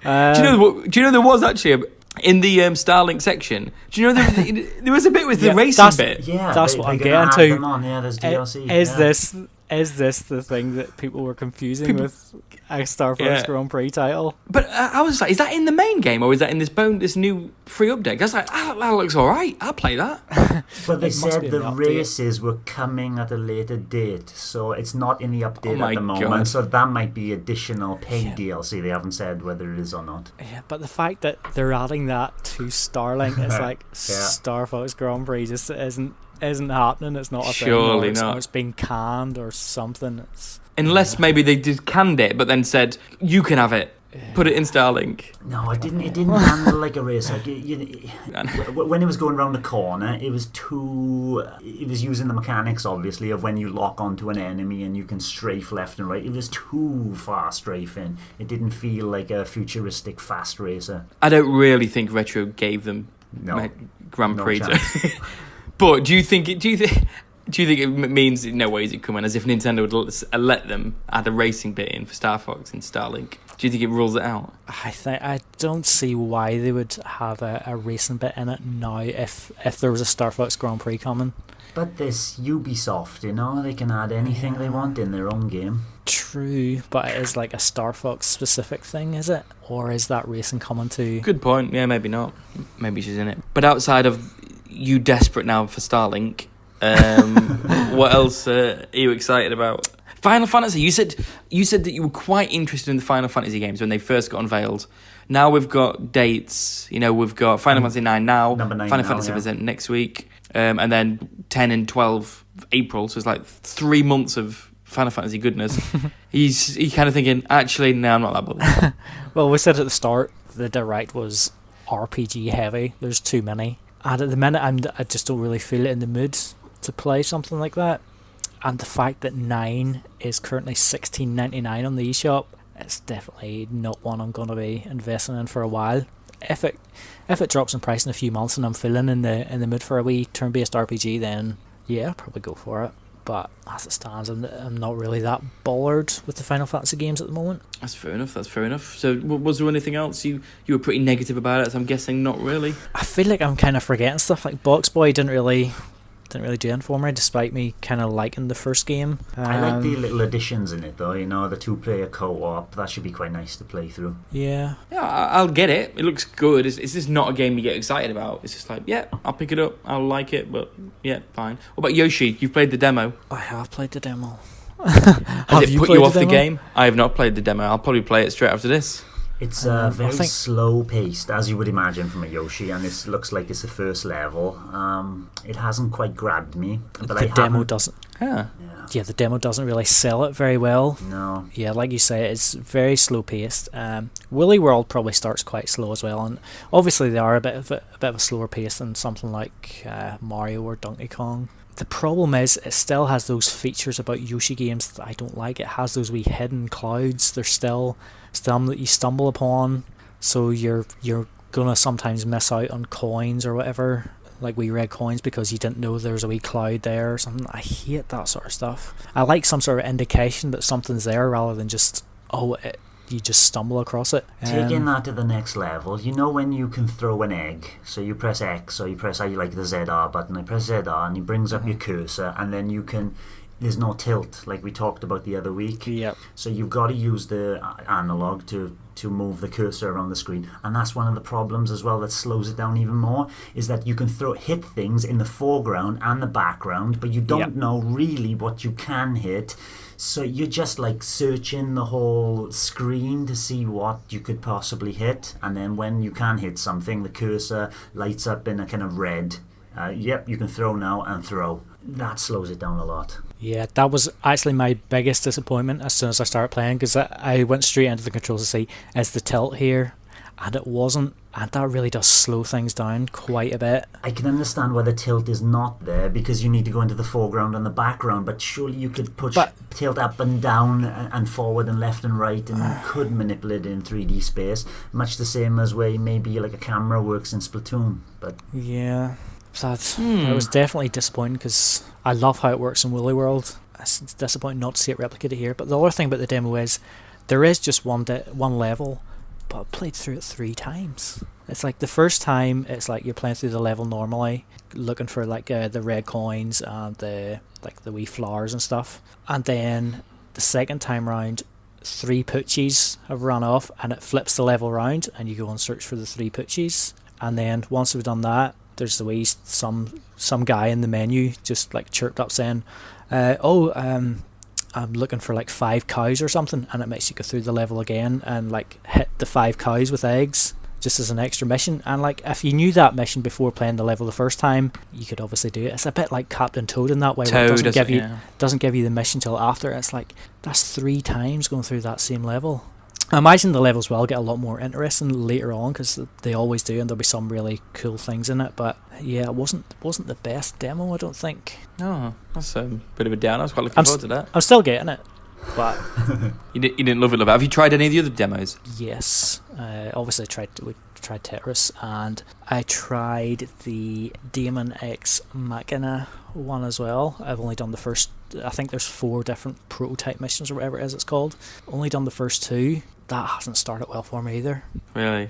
A: Do you know there was actually in the Starlink section? Do you know there was a bit with the racing bit?
B: Yeah, that's what I'm getting to.
C: There's DLC.
B: Is this the thing that people were confusing with a Star Fox Grand Prix title?
A: But I was like, is that in the main game or is that in this new free update? That's like, that looks all right. I'll play that.
C: But they said the races were coming at a later date, so it's not in the update at the moment. God. So that might be additional paid DLC. They haven't said whether it is or not.
B: Yeah, but the fact that they're adding that to Starlink is like Star Fox Grand Prix just isn't happening. It's not a thing.
A: Surely not.
B: It's been canned or something.
A: Unless maybe they just canned it, but then said you can have it. Put it in Starlink.
C: No, it didn't handle like a race. Like when it was going around the corner, it was using the mechanics obviously of when you lock onto an enemy and you can strafe left and right. It was too far strafing. It didn't feel like a futuristic fast racer.
A: I don't really think Retro gave them Grand Prix. But do you think it means in no way is it coming as if Nintendo would let them add a racing bit in for Star Fox in Starlink? Do you think it rules it out?
B: I don't see why they would have a racing bit in it now if there was a Star Fox Grand Prix coming.
C: But this Ubisoft, they can add anything they want in their own game.
B: True, but it is like a Star Fox specific thing, is it? Or is that racing coming to...
A: Good point. Yeah, maybe not. Maybe she's in it. But outside of you desperate now for Starlink, what else are you excited about? Final Fantasy. You said that you were quite interested in the Final Fantasy games when they first got unveiled. Now we've got dates. We've got Final Fantasy 9 now.
C: Number 9
A: Final
C: now,
A: Fantasy
C: yeah.
A: present next week. And then 10 and 12 April. So it's like 3 months of Final Fantasy goodness. He's kind of thinking, actually, no, I'm not that bothered.
B: Well, we said at the start, the Direct was RPG heavy. There's too many. And at the minute, I just don't really feel it in the mood to play something like that. And the fact that 9 is currently $16.99 on the eShop, it's definitely not one I'm going to be investing in for a while. If it drops in price in a few months and I'm feeling in the mood for a wee turn-based RPG, then yeah, I'll probably go for it. But as it stands, I'm not really that bothered with the Final Fantasy games at the moment.
A: That's fair enough. So was there anything else you were pretty negative about it? So I'm guessing not really.
B: I feel like I'm kind of forgetting stuff. Like Box Boy didn't really do anything for me, despite me kind of liking the first game.
C: I like the little additions in it, though. The 2-player co-op. That should be quite nice to play through.
B: Yeah,
A: I'll get it. It looks good. It's just not a game you get excited about. It's just like, yeah, I'll pick it up. I'll like it, but yeah, fine. What about Yoshi? You've played the demo.
B: I have played the demo.
A: Has it put
B: played
A: you off the
B: demo?
A: game? I have not played the demo. I'll probably play it straight after this.
C: It's
B: I
C: very
B: think-
C: slow-paced, as you would imagine from a Yoshi, and this looks like it's the first level. It hasn't quite grabbed me, but
B: The demo doesn't.
A: Yeah.
B: Yeah, the demo doesn't really sell it very well.
C: No.
B: Yeah, like you say, it's very slow paced. Woolly World probably starts quite slow as well, and obviously they are a bit of a slower pace than something like Mario or Donkey Kong. The problem is it still has those features about Yoshi games that I don't like. It has those wee hidden clouds. They're still that you stumble upon, so you're gonna sometimes miss out on coins or whatever, like wee red coins, because you didn't know there was a wee cloud there or something. I hate that sort of stuff. I like some sort of indication that something's there rather than just you just stumble across it.
C: Taking that to the next level, when you can throw an egg, so you press X or you press the ZR button, I press ZR and he brings up your cursor, and then there's no tilt like we talked about the other week.
B: Yep.
C: So you've got to use the analog to move the cursor around the screen, and that's one of the problems as well that slows it down even more, is that you can hit things in the foreground and the background, but you don't know really what you can hit. So you're just like searching the whole screen to see what you could possibly hit, and then when you can hit something, the cursor lights up in a kind of red. You can throw now and throw. That slows it down a lot.
B: Yeah, that was actually my biggest disappointment as soon as I started playing, because I went straight into the controls to see, is the tilt here? And it wasn't, and that really does slow things down quite a bit.
C: I can understand why the tilt is not there, because you need to go into the foreground and the background, but surely you could tilt up and down and forward and left and right, and you could manipulate it in 3D space, much the same as way maybe like a camera works in Splatoon. But
B: yeah, so that was definitely disappointing, because I love how it works in Woolly World. It's disappointing not to see it replicated here. But the other thing about the demo is there is just one level, but I played through it 3 times. It's like the first time, it's like you're playing through the level normally, looking for like the red coins and the wee flowers and stuff. And then the second time round, 3 Poochies have run off, and it flips the level round, and you go and search for the 3 Poochies. And then once we've done that, there's the wee some guy in the menu just like chirped up saying, I'm looking for like 5 cows or something, and it makes you go through the level again and like hit the 5 cows with eggs just as an extra mission. And like if you knew that mission before playing the level the first time, you could obviously do it. It's a bit like Captain Toad in that way, where it doesn't give you the mission till after. It's like that's 3 times going through that same level. I imagine the levels will get a lot more interesting later on, because they always do, and there'll be some really cool things in it. But yeah, it wasn't the best demo, I don't think.
A: Oh, that's a bit of a down. I was quite looking forward to that.
B: I'm still getting it, but
A: You didn't love it. Have you tried any of the other demos?
B: yes, obviously we tried Tetris, and I tried the Daemon X Machina one as well. I've only done the first. I think there's 4 different prototype missions or whatever it is it's called. Only done the first 2. That hasn't started well for me either.
A: Really?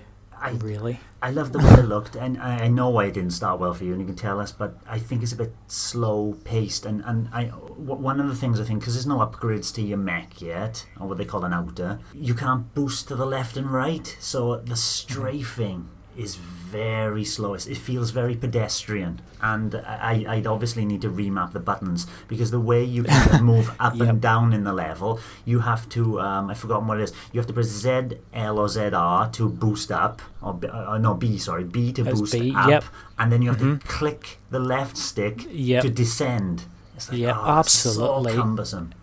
B: Really?
C: I love the way it looked, and I know why it didn't start well for you, and you can tell us, but I think it's a bit slow paced, and one of the things I think, because there's no upgrades to your mech yet, or what they call an outer, you can't boost to the left and right, so the strafing is very slow. It feels very pedestrian, and I'd obviously need to remap the buttons, because the way you can move up and down in the level, you have to I've forgotten what it is. You have to press Z, L or ZR to boost up, or no, B to boost
B: B,
C: up, and then you have to click the left stick to descend. It's like,
B: absolutely.
C: It's so cumbersome.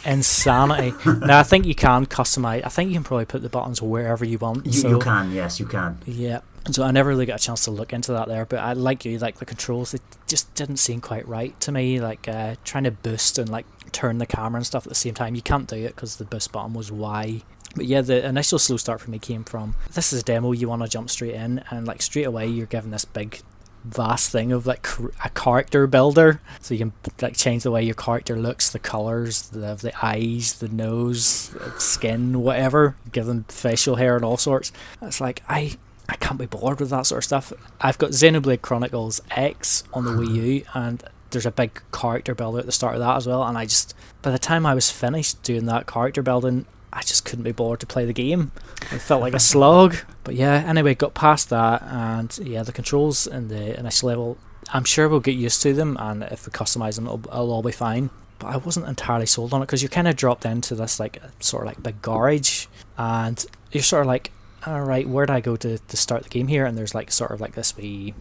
B: Insanity. Now I think you can customize. I think you can probably put the buttons wherever you want.
C: You can, yes, you can.
B: Yeah. So I never really got a chance to look into that there, but I like the controls. They just didn't seem quite right to me. Like trying to boost and like turn the camera and stuff at the same time. You can't do it because the boost button was Y. But yeah, the initial slow start for me came from, this is a demo. You want to jump straight in, and like straight away you're given this big vast thing of like a character builder, so you can like change the way your character looks, the colors, the eyes, the nose, skin, whatever, give them facial hair and all sorts. It's like I can't be bored with that sort of stuff. I've got Xenoblade Chronicles X on the Wii U, and there's a big character builder at the start of that as well, and I just, by the time I was finished doing that character building, I just couldn't be bothered to play the game. It felt like a slog. But yeah, anyway, got past that, and yeah, the controls in the initial level, I'm sure we'll get used to them, and if we customize them, it'll all be fine. But I wasn't entirely sold on it, because you're kind of dropped into this like sort of like big garage, and you're sort of like, alright, where do I go to start the game here? And there's like sort of like this wee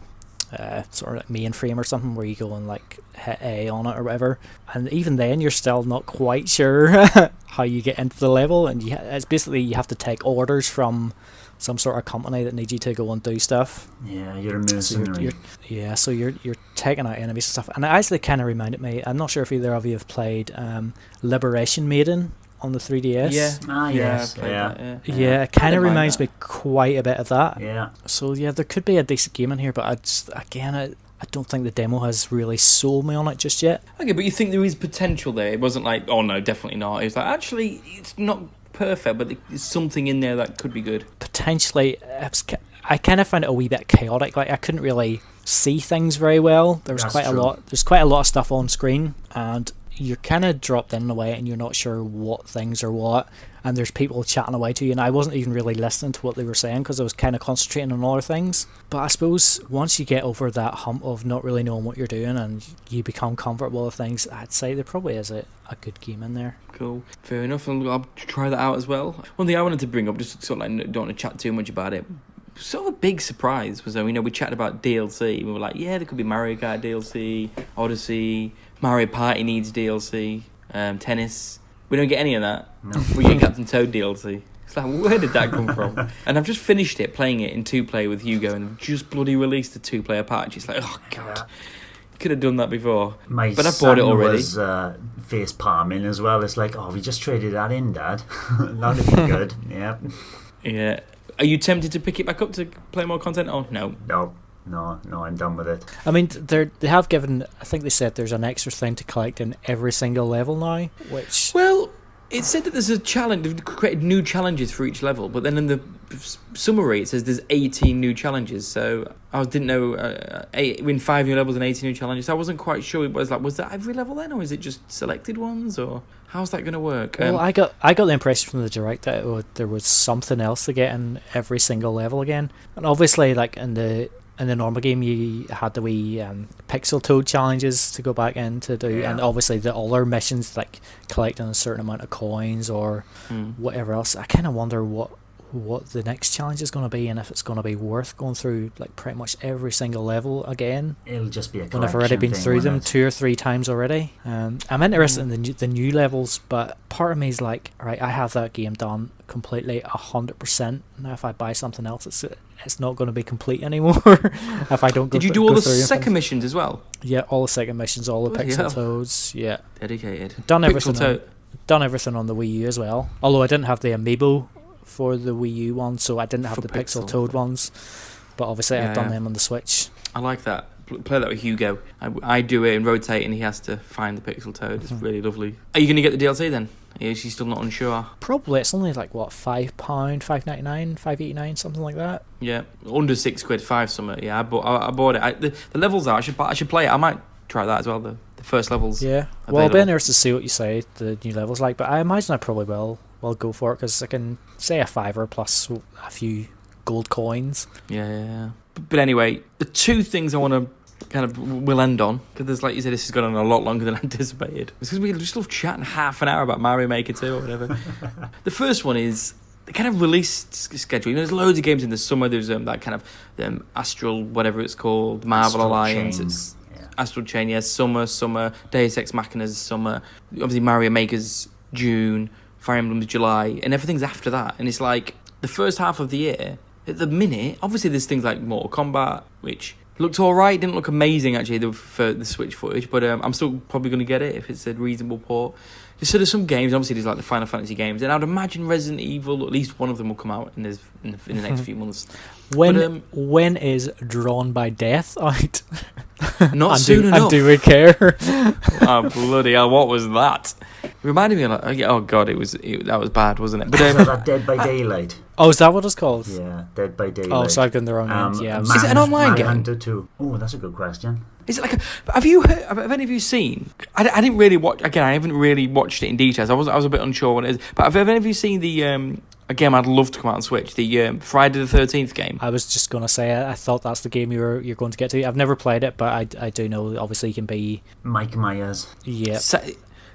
B: sort of like mainframe or something where you go and like hit A on it or whatever, and even then you're still not quite sure how you get into the level, and it's basically you have to take orders from some sort of company that needs you to go and do stuff.
C: Yeah, you're a mercenary.
B: So you're taking out enemies and stuff, and it actually kind of reminded me, I'm not sure if either of you have played Liberation Maiden on the 3DS.
C: Yes.
B: Yeah, it kind of reminds me quite a bit of that.
C: Yeah.
B: So yeah, there could be a decent game in here, but I don't think the demo has really sold me on it just yet.
A: Okay, but you think there is potential there? It wasn't like, oh no, definitely not. It was like, actually, it's not perfect, but there's something in there that could be good.
B: Potentially, I kind of found it a wee bit chaotic. Like I couldn't really see things very well. There's quite a lot of stuff on screen, and you're kind of dropped in a way, and you're not sure what things are what, and there's people chatting away to you, and I wasn't even really listening to what they were saying because I was kind of concentrating on other things. But I suppose once you get over that hump of not really knowing what you're doing and you become comfortable with things, I'd say there probably is a good game in there.
A: Cool, fair enough. I'll try that out as well. One thing I wanted to bring up, just sort of like, don't want to chat too much about it, sort of a big surprise was that, we chatted about DLC. We were like, yeah, there could be Mario Kart DLC, Odyssey, Mario Party needs DLC, tennis. We don't get any of that. No. We get Captain Toad DLC. It's like, where did that come from? And I've just finished it, playing it in 2-player with Hugo, and just bloody released the 2-player patch. It's like, oh god, could have done that before. But I bought it already.
C: Was face palming as well. It's like, oh, we just traded that in, Dad. That'd be good. Yeah.
A: Yeah. Are you tempted to pick it back up to play more content? Oh no.
C: No, I'm done with it.
B: I mean, they have given, I think they said there's an extra thing to collect in every single level now, which...
A: Well, it said that there's a challenge, they've created new challenges for each level, but then in the summary it says there's 18 new challenges, so I didn't know, in 5 new levels and 18 new challenges, so I wasn't quite sure. It was like, was that every level then, or is it just selected ones, or how's that going to work?
B: Well, I got the impression from the direct that there was something else to get in every single level again, and obviously like in the normal game you had the wee pixel toad challenges to go back in to do, and obviously the other missions like collecting a certain amount of coins or whatever else. I kind of wonder what the next challenge is going to be, and if it's going to be worth going through like pretty much every single level again.
C: It'll just be a collection
B: when I've already been
C: thing,
B: through them 2 or 3 times already. I'm interested in the new levels, but part of me is like, right, I have that game done completely 100%. Now if I buy something else, it's not going to be complete anymore. If I don't go.
A: Did you do all the second missions as well?
B: Yeah, all the second missions, all the pixel toads. Yeah,
A: dedicated.
B: Done everything on the Wii U as well. Although I didn't have the amiibo for the Wii U one, so I didn't have the pixel toad ones. But obviously I've done them on the Switch.
A: I like that. play that with Hugo. I do it and rotate, and he has to find the pixel toad. It's really lovely. Are you going to get the DLC then? Is she still not unsure?
B: Probably. It's only like what, £5, £5.99, £5.89, something like that.
A: Yeah, under £6, 5 something. Yeah, I bought it. The levels are. I should play it. I might try that as well. The first levels.
B: Yeah. Well, I'll be interested to see what you say the new levels like, but I imagine I probably will go for it because I can say a £5 plus a few gold coins.
A: Yeah. But anyway, the two things I want to we'll end on, because there's, like you said, this has gone on a lot longer than anticipated. It's because we just love chatting half an hour about Mario Maker 2 or whatever. The first one is the kind of release schedule. There's loads of games in the summer. There's that kind of Astral, whatever it's called, Marvel
C: Astral
A: Alliance.
C: Chain.
A: It's Astral Chain, yes. Summer. Deus Ex Machina's summer. Obviously, Mario Maker's June. Fire Emblem's July. And everything's after that. And it's like the first half of the year, at the minute, obviously there's things like Mortal Kombat, which looked alright, didn't look amazing actually for the Switch footage, but I'm still probably going to get it if it's a reasonable port. So there's some games, obviously there's like the Final Fantasy games, and I'd imagine Resident Evil, at least one of them will come out in the next few months.
B: When is Drawn by Death out?
A: Not soon enough.
B: And do we care?
A: Oh bloody hell! What was that? It reminded me of oh god, that was bad, wasn't it? But
C: so that Dead by Daylight.
B: Oh, is that what it's called?
C: Yeah, Dead by Daylight.
B: Oh, so I've gotten the wrong name. Yeah.
A: Is it an online game?
C: Manhunter 2. Oh, that's a good question.
A: Is it like have you heard? Have any of you seen? I didn't really watch. Again, I haven't really watched it in details. I was a bit unsure what it is. But have any of you seen the? A game I'd love to come out on Switch, the Friday the 13th game.
B: I was just going to say, I thought that's the game you're going to get to. I've never played it, but I do know, obviously, you can be...
C: Mike Myers.
B: Yeah.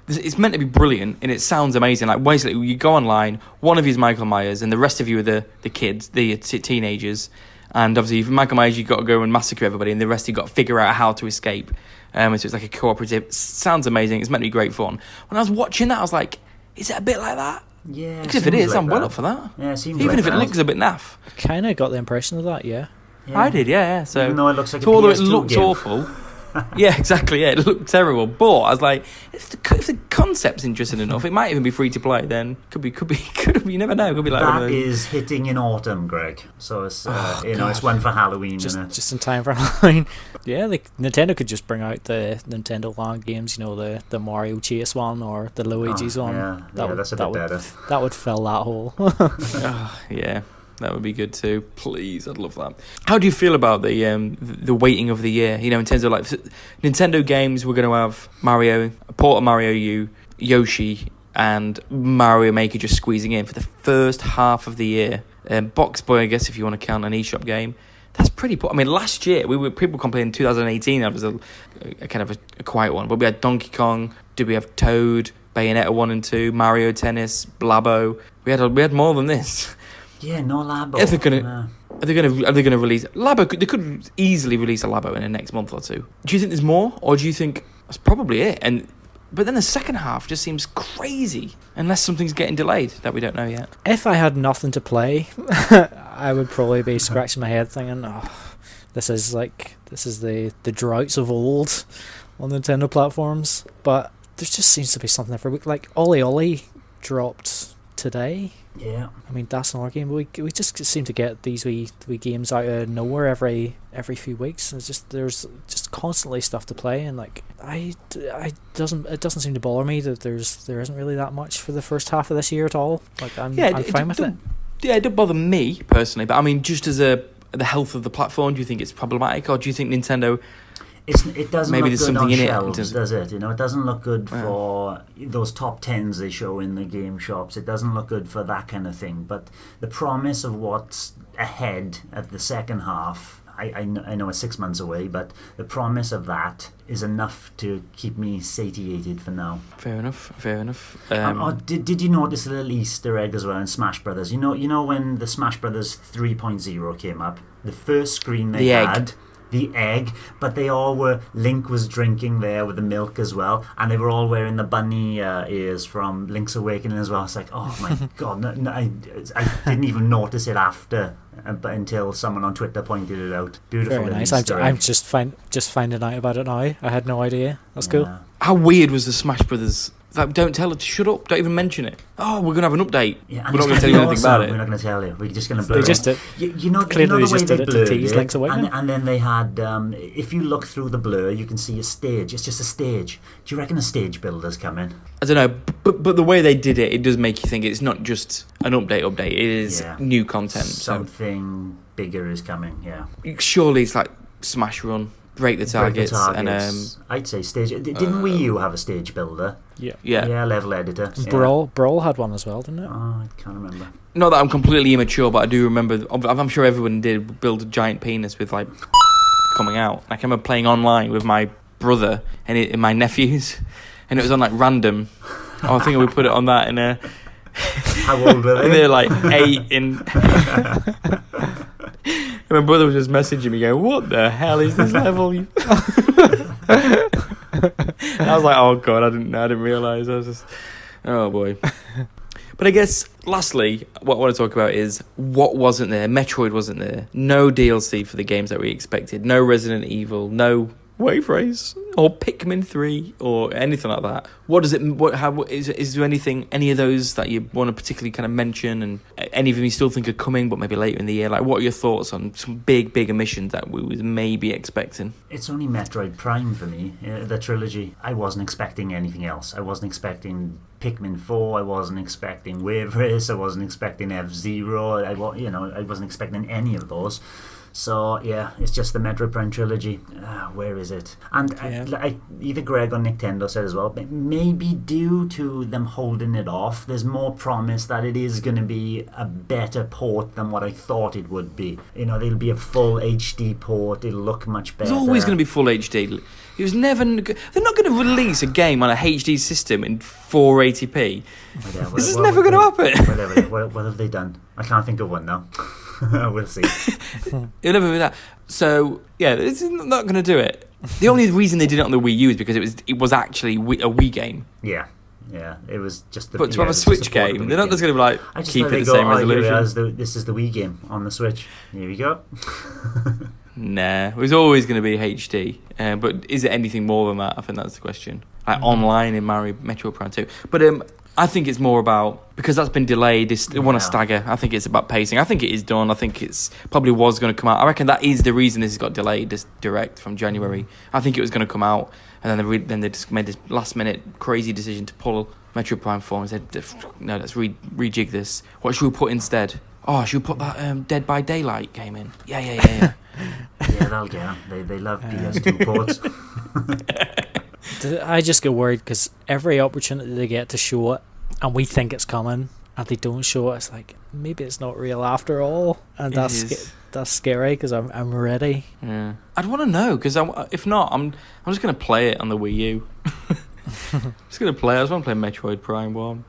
A: It's meant to be brilliant, and it sounds amazing. Like, basically, you go online, one of you is Michael Myers, and the rest of you are the kids, the teenagers. And obviously, if Michael Myers, you've got to go and massacre everybody, and the rest you've got to figure out how to escape. So it's like a cooperative. Sounds amazing. It's meant to be great fun. When I was watching that, I was like, is it a bit like that?
C: Yeah.
A: Because if it is, like I'm well up for that.
C: Yeah, it seems
A: even
C: like
A: if it
C: that.
A: looks a bit naff.
B: Kind of got the impression of that, yeah.
A: I did, yeah. So
C: even though it looks like
A: although it
C: PS2
A: looked
C: game.
A: awful, yeah, exactly, yeah, it looked terrible. But I was like, if the concept's interesting enough, it might even be free to play. Then could be. You never know. Could be like
C: that is hitting in autumn, Greg. So it's it's one for Halloween,
B: just in time for Halloween. Yeah, Nintendo could just bring out the Nintendo Land games, the Mario Chase one or the Luigi's one.
C: Yeah, that's a bit better.
B: That would fill that hole.
A: Yeah. That would be good too. Please, I'd love that. How do you feel about the waiting of the year? In terms of like Nintendo games, we're going to have Mario, a port of Mario U, Yoshi, and Mario Maker just squeezing in for the first half of the year. Box Boy, I guess, if you want to count an eShop game. That's pretty. I mean, last year people complaining 2018 that was a kind of a quiet one, but we had Donkey Kong. Did we have Toad, Bayonetta 1 and 2, Mario Tennis, Blabo? We had more than this.
C: Yeah, no Labo.
A: Are they gonna release Labo? They could easily release a Labo in the next month or two. Do you think there's more, or do you think that's probably it? But then the second half just seems crazy, unless something's getting delayed that we don't know yet.
B: If I had nothing to play, I would probably be scratching my head thinking, this is the droughts of old on Nintendo platforms. But there just seems to be something every week. Like Ollie Ollie dropped today.
C: Yeah.
B: I mean, that's another game. We just seem to get these wee games out of nowhere every few weeks. There's just constantly stuff to play, and like it doesn't seem to bother me that there isn't really that much for the first half of this year at all. Like I'm fine with it.
A: Yeah, it doesn't bother me personally, but I mean, just as the health of the platform, do you think it's problematic, or do you think Nintendo?
C: It doesn't
A: Maybe
C: look
A: there's
C: good
A: something
C: on
A: in
C: shelves,
A: it.
C: does it? It doesn't look good for those top 10s they show in the game shops. It doesn't look good for that kind of thing. But the promise of what's ahead at the second half, I know it's 6 months away, but the promise of that is enough to keep me satiated for now.
A: Fair enough.
C: Did you notice a little Easter egg as well in Smash Brothers? You know when the Smash Brothers 3.0 came up, the first screen they had. The egg, but they all were. Link was drinking there with the milk as well, and they were all wearing the bunny ears from Link's Awakening as well. It's like, oh my god, I didn't even notice it after, but until someone on Twitter pointed it out. Beautiful.
B: Very nice. I'm just finding out about it now. I had no idea. That's cool.
A: How weird was the Smash Brothers It's like, don't tell it. Shut up. Don't even mention it. Oh, we're gonna have an update.
C: Yeah,
A: we're not gonna tell you anything about it.
C: We're not gonna tell you. We're just gonna blur
B: They
C: it.
B: just did.
C: You know
B: Clearly
C: the
B: they
C: way
B: just
C: they
B: did it to
C: blurred
B: tease
C: it,
B: Link's Awakening.
C: and then they had. If you look through the blur, you can see a stage. It's just a stage. Do you reckon a stage builder's coming?
A: I don't know, but the way they did it, it does make you think it's not just an update. It is new content.
C: Something bigger is coming. Yeah.
A: Surely it's like Smash Run, break the targets, and
C: I'd say stage. Didn't Wii U have a stage builder?
A: yeah.
C: Level editor.
B: Brawl had one as well, didn't it?
C: Oh, I can't remember.
A: Not that I'm completely immature, but I do remember. I'm sure everyone did build a giant penis with like coming out. Like I remember playing online with my brother and my nephews, and it was on like random. Oh, I think we put it on that in a.
C: How old were they?
A: They're like 8 and my brother was just messaging me going, "What the hell is this level?" I was like, "Oh god, I didn't realise." I was just, oh boy. But I guess lastly, what I want to talk about is what wasn't there. Metroid wasn't there. No DLC for the games that we expected. No Resident Evil. No Wave Race or Pikmin 3 or anything like that. What does it? How is there anything? Any of those that you want to particularly kind of mention, and any of them you still think are coming, but maybe later in the year? Like, what are your thoughts on some big omissions that we was maybe expecting?
C: It's only Metroid Prime for me, the trilogy. I wasn't expecting anything else. I wasn't expecting Pikmin 4. I wasn't expecting Wave Race. I wasn't expecting F-Zero. I wasn't expecting any of those. So yeah, it's just the Metroid Prime trilogy. Where is it? And either Greg or Nintendo said as well, but maybe due to them holding it off, there's more promise that it is going to be a better port than what I thought it would be. There'll be a full HD port. It'll look much better.
A: It's always going to be full HD. It was never. They're not going to release a game on a HD system in 480p. This is never going to happen.
C: Whatever. What have they done? I can't think of one now. We'll see.
A: It'll never be that. So yeah, this is not going to do it. The only reason they did it on the Wii U is because it was actually a Wii game.
C: Yeah, it was just.
A: But to have a Switch game, they're not just going to be like keep it the same resolution.
C: This is the Wii game on the Switch. Here we go.
A: Nah, it was always going to be HD. But is it anything more than that? I think that's the question. Like online in Metroid Prime 2. But I think it's more about, because that's been delayed, they want to stagger. I think it's about pacing. I think it is done. I think it's probably was going to come out. I reckon that is the reason this has got delayed, this direct from January. I think it was going to come out, and then they just made this last minute crazy decision to pull Metroid Prime 4 and said, no, let's rejig this. What should we put instead? Oh, should we put that Dead by Daylight game in? Yeah.
C: Yeah, that'll get them. They love PS2 ports.
B: I just get worried because every opportunity they get to show it, and we think it's coming, and they don't show it, it's like maybe it's not real after all, and that's scary because I'm ready.
A: Yeah, I'd want to know, because if not, I'm just gonna play it on the Wii U. Just gonna play. I just want to play Metroid Prime 1.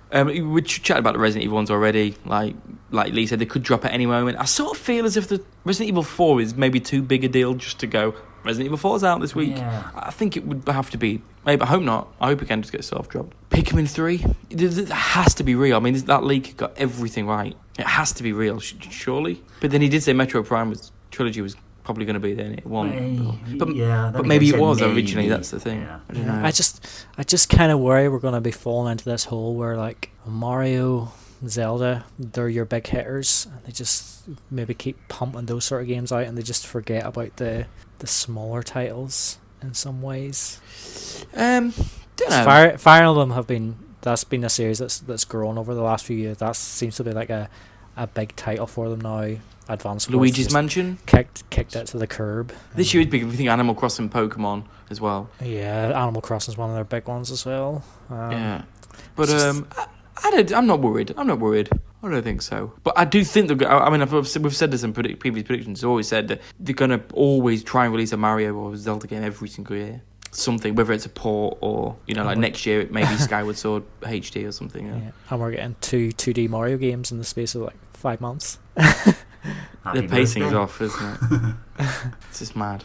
A: We chatted about the Resident Evil ones already. Like Lee said, they could drop at any moment. I sort of feel as if the Resident Evil 4 is maybe too big a deal just to go, Resident Evil 4 is out this week. Yeah. I think it would have to be. Maybe, I hope not. I hope it can just get soft-dropped. Pikmin 3? It has to be real. I mean, that leak got everything right. It has to be real, surely. But then he did say Metroid Prime trilogy was probably going to be there, and it won. But maybe it was originally. That's the thing. Yeah. I don't know.
B: I just kind of worry we're going to be falling into this hole where like Mario, Zelda, they're your big hitters, and they just maybe keep pumping those sort of games out, and they just forget about the smaller titles in some ways.
A: Don't know.
B: Fire Emblem that's been a series that's grown over the last few years. That seems to be like a big title for them now. Advanced
A: Luigi's Mansion
B: kicked it to the curb.
A: This year is big. We think Animal Crossing, Pokemon as well.
B: Yeah, Animal Crossing is one of their big ones as well.
A: But I'm not worried. I don't think so. But I do think we've said this in previous predictions. We've always said that they're gonna always try and release a Mario or Zelda game every single year. Something, whether it's a port or like next year it may be Skyward Sword HD or something. Yeah.
B: And we're getting 2D Mario games in the space of like 5 months.
A: The pacing's off, isn't it? It's just mad,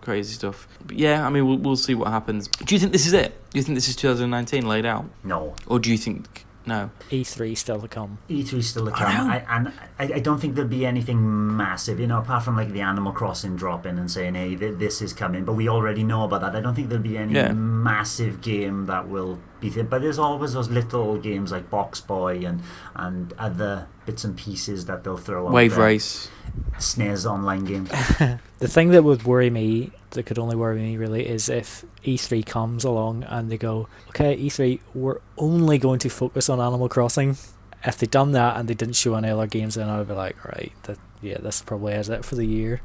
A: crazy stuff. But yeah, I mean, we'll see what happens. Do you think this is it? Do you think this is 2019 laid out?
C: No.
A: Or do you think no?
B: E3 still to come.
C: E3 still to come. I don't think there'll be anything massive, apart from like the Animal Crossing drop in and saying, hey, this is coming. But we already know about that. I don't think there'll be any massive game that will But there's always those little games like Box Boy and other bits and pieces that they'll throw out
A: Wave
C: there.
A: Race.
C: SNES online games.
B: The thing that would worry me, that could only worry me really, is if E3 comes along and they go, okay, E3, we're only going to focus on Animal Crossing. If they'd done that and they didn't show any other games, then I'd be like, right, this probably is it for the year.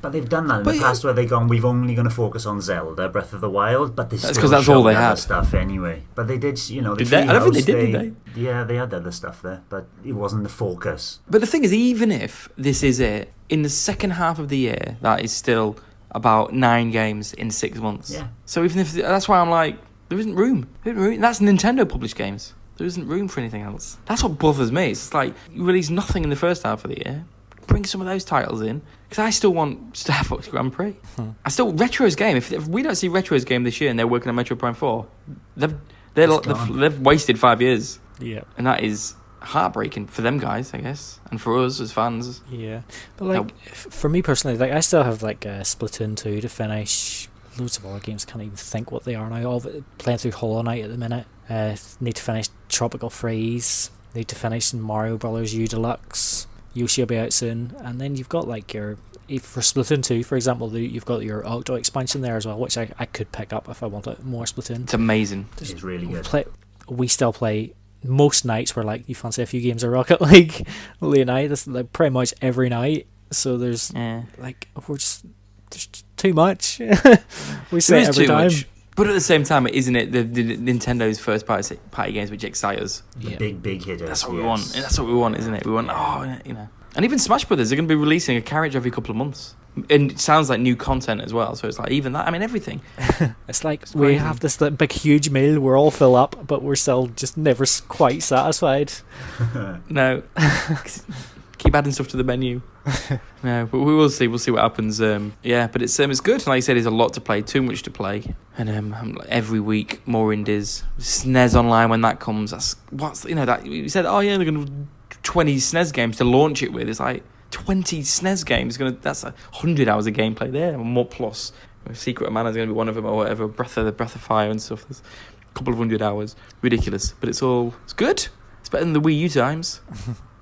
C: But they've done that in the past where they've gone, we've only going to focus on Zelda, Breath of the Wild, but they
A: That's
C: still
A: 'cause that's all
C: showed
A: they
C: other
A: had.
C: stuff anyway. But they did, you know, the
A: Did they? I don't think they
C: Treehouse,
A: did they?
C: Yeah, they had other stuff there, but it wasn't the focus.
A: But the thing is, even if this is it, in the second half of the year, that is still about 9 games in 6 months.
C: Yeah.
A: So even if that's why I'm like, there isn't room. That's Nintendo published games. There isn't room for anything else. That's what bothers me. It's like you release nothing in the first half of the year. Bring some of those titles in, because I still want Star Fox Grand Prix. I still Retro's game. If we don't see Retro's game this year and they're working on Metro Prime 4, they've wasted 5 years.
B: Yeah.
A: And that is heartbreaking for them guys, I guess, and for us as fans.
B: Yeah. But like, for me personally, like I still have like Splatoon 2 to finish. Loads of other games, can't even think what they are now. All of it, playing through Hollow Knight at the minute. Need to finish Tropical Freeze. Need to finish Mario Brothers U Deluxe. Yoshi will be out soon. And then you've got like for Splatoon 2, for example, you've got your Octo expansion there as well, which I could pick up if I wanted more Splatoon.
A: It's amazing.
C: It's really good.
B: We still play most nights where like you fancy a few games of Rocket League late night. That's like pretty much every night. So there's like there's too much. We say it every time. Much.
A: But at the same time, isn't it the Nintendo's first party games which excite us?
C: The big hitters.
A: That's what we want. That's what we want, isn't it? We want, And even Smash Brothers, they're going to be releasing a character every couple of months. And it sounds like new content as well. So it's like even that. I mean, everything.
B: It's like we have this big, huge meal. We're all full up, but we're still just never quite satisfied.
A: No. Keep adding stuff to the menu. No, but we will see. We'll see what happens. But it's good. Like I said, there's a lot to play. Too much to play. And every week more indies. SNES Online when that comes. That you said. Oh yeah, they're going to 20 SNES games to launch it with. It's like 20 SNES games. That's 100 hours of gameplay there, or more plus. Secret of Mana is going to be one of them, or whatever. Breath of Fire and stuff. There's a couple of 100 hours. Ridiculous, but it's good. It's better than the Wii U times.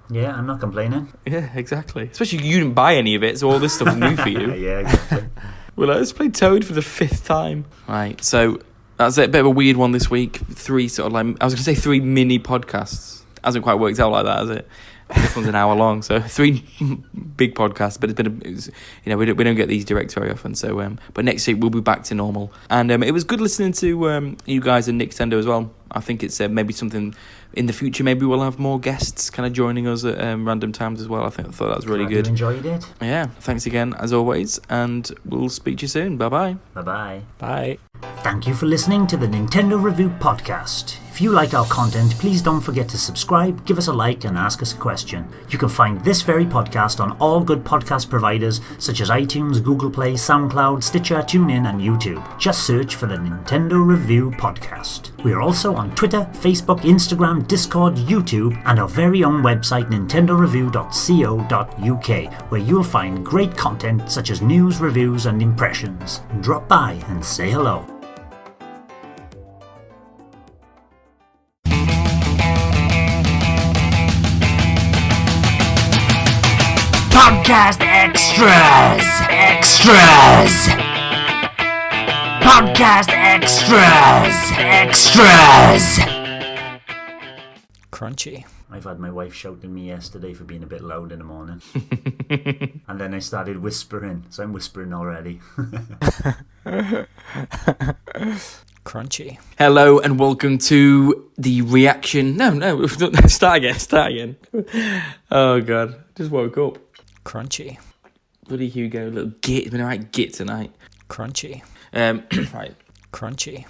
C: Yeah, I'm not complaining.
A: Yeah, exactly. Especially you didn't buy any of it, so all this stuff's new for you.
C: Yeah, exactly.
A: Well, let's play Toad for the 5th time. Right, so that's it. A bit of a weird one this week. 3 sort of like, I was going to say 3 mini podcasts. Hasn't quite worked out like that, has it? This one's an hour long, so 3 big podcasts. But we don't get these direct very often. So, but next week we'll be back to normal. And it was good listening to you guys and Nintendo as well. I think it's maybe something in the future. Maybe we'll have more guests kind of joining us at random times as well. I thought that was really good.
C: You enjoyed it?
A: Yeah. Thanks again as always, and we'll speak to you soon. Bye-bye.
C: Bye-bye.
B: Bye.
C: Thank you for listening to the Nintendo Review Podcast. If you like our content, please don't forget to subscribe, give us a like, and ask us a question. You can find this very podcast on all good podcast providers such as iTunes, Google Play, SoundCloud, Stitcher, TuneIn, and YouTube. Just search for the Nintendo Review Podcast. We are also on Twitter, Facebook, Instagram, Discord, YouTube, and our very own website, nintendoreview.co.uk, where you'll find great content such as news, reviews, and impressions. Drop by and say hello. Podcast Extras! Podcast Extras!
B: Crunchy.
C: I've had my wife shouting at me yesterday for being a bit loud in the morning. And then I started whispering, so I'm whispering already.
B: Crunchy.
A: Hello and welcome to the reaction. No, start again. Oh god, just woke up.
B: Crunchy.
A: Bloody Hugo, little git. Been a right git tonight.
B: Crunchy.
A: Right.
B: Crunchy.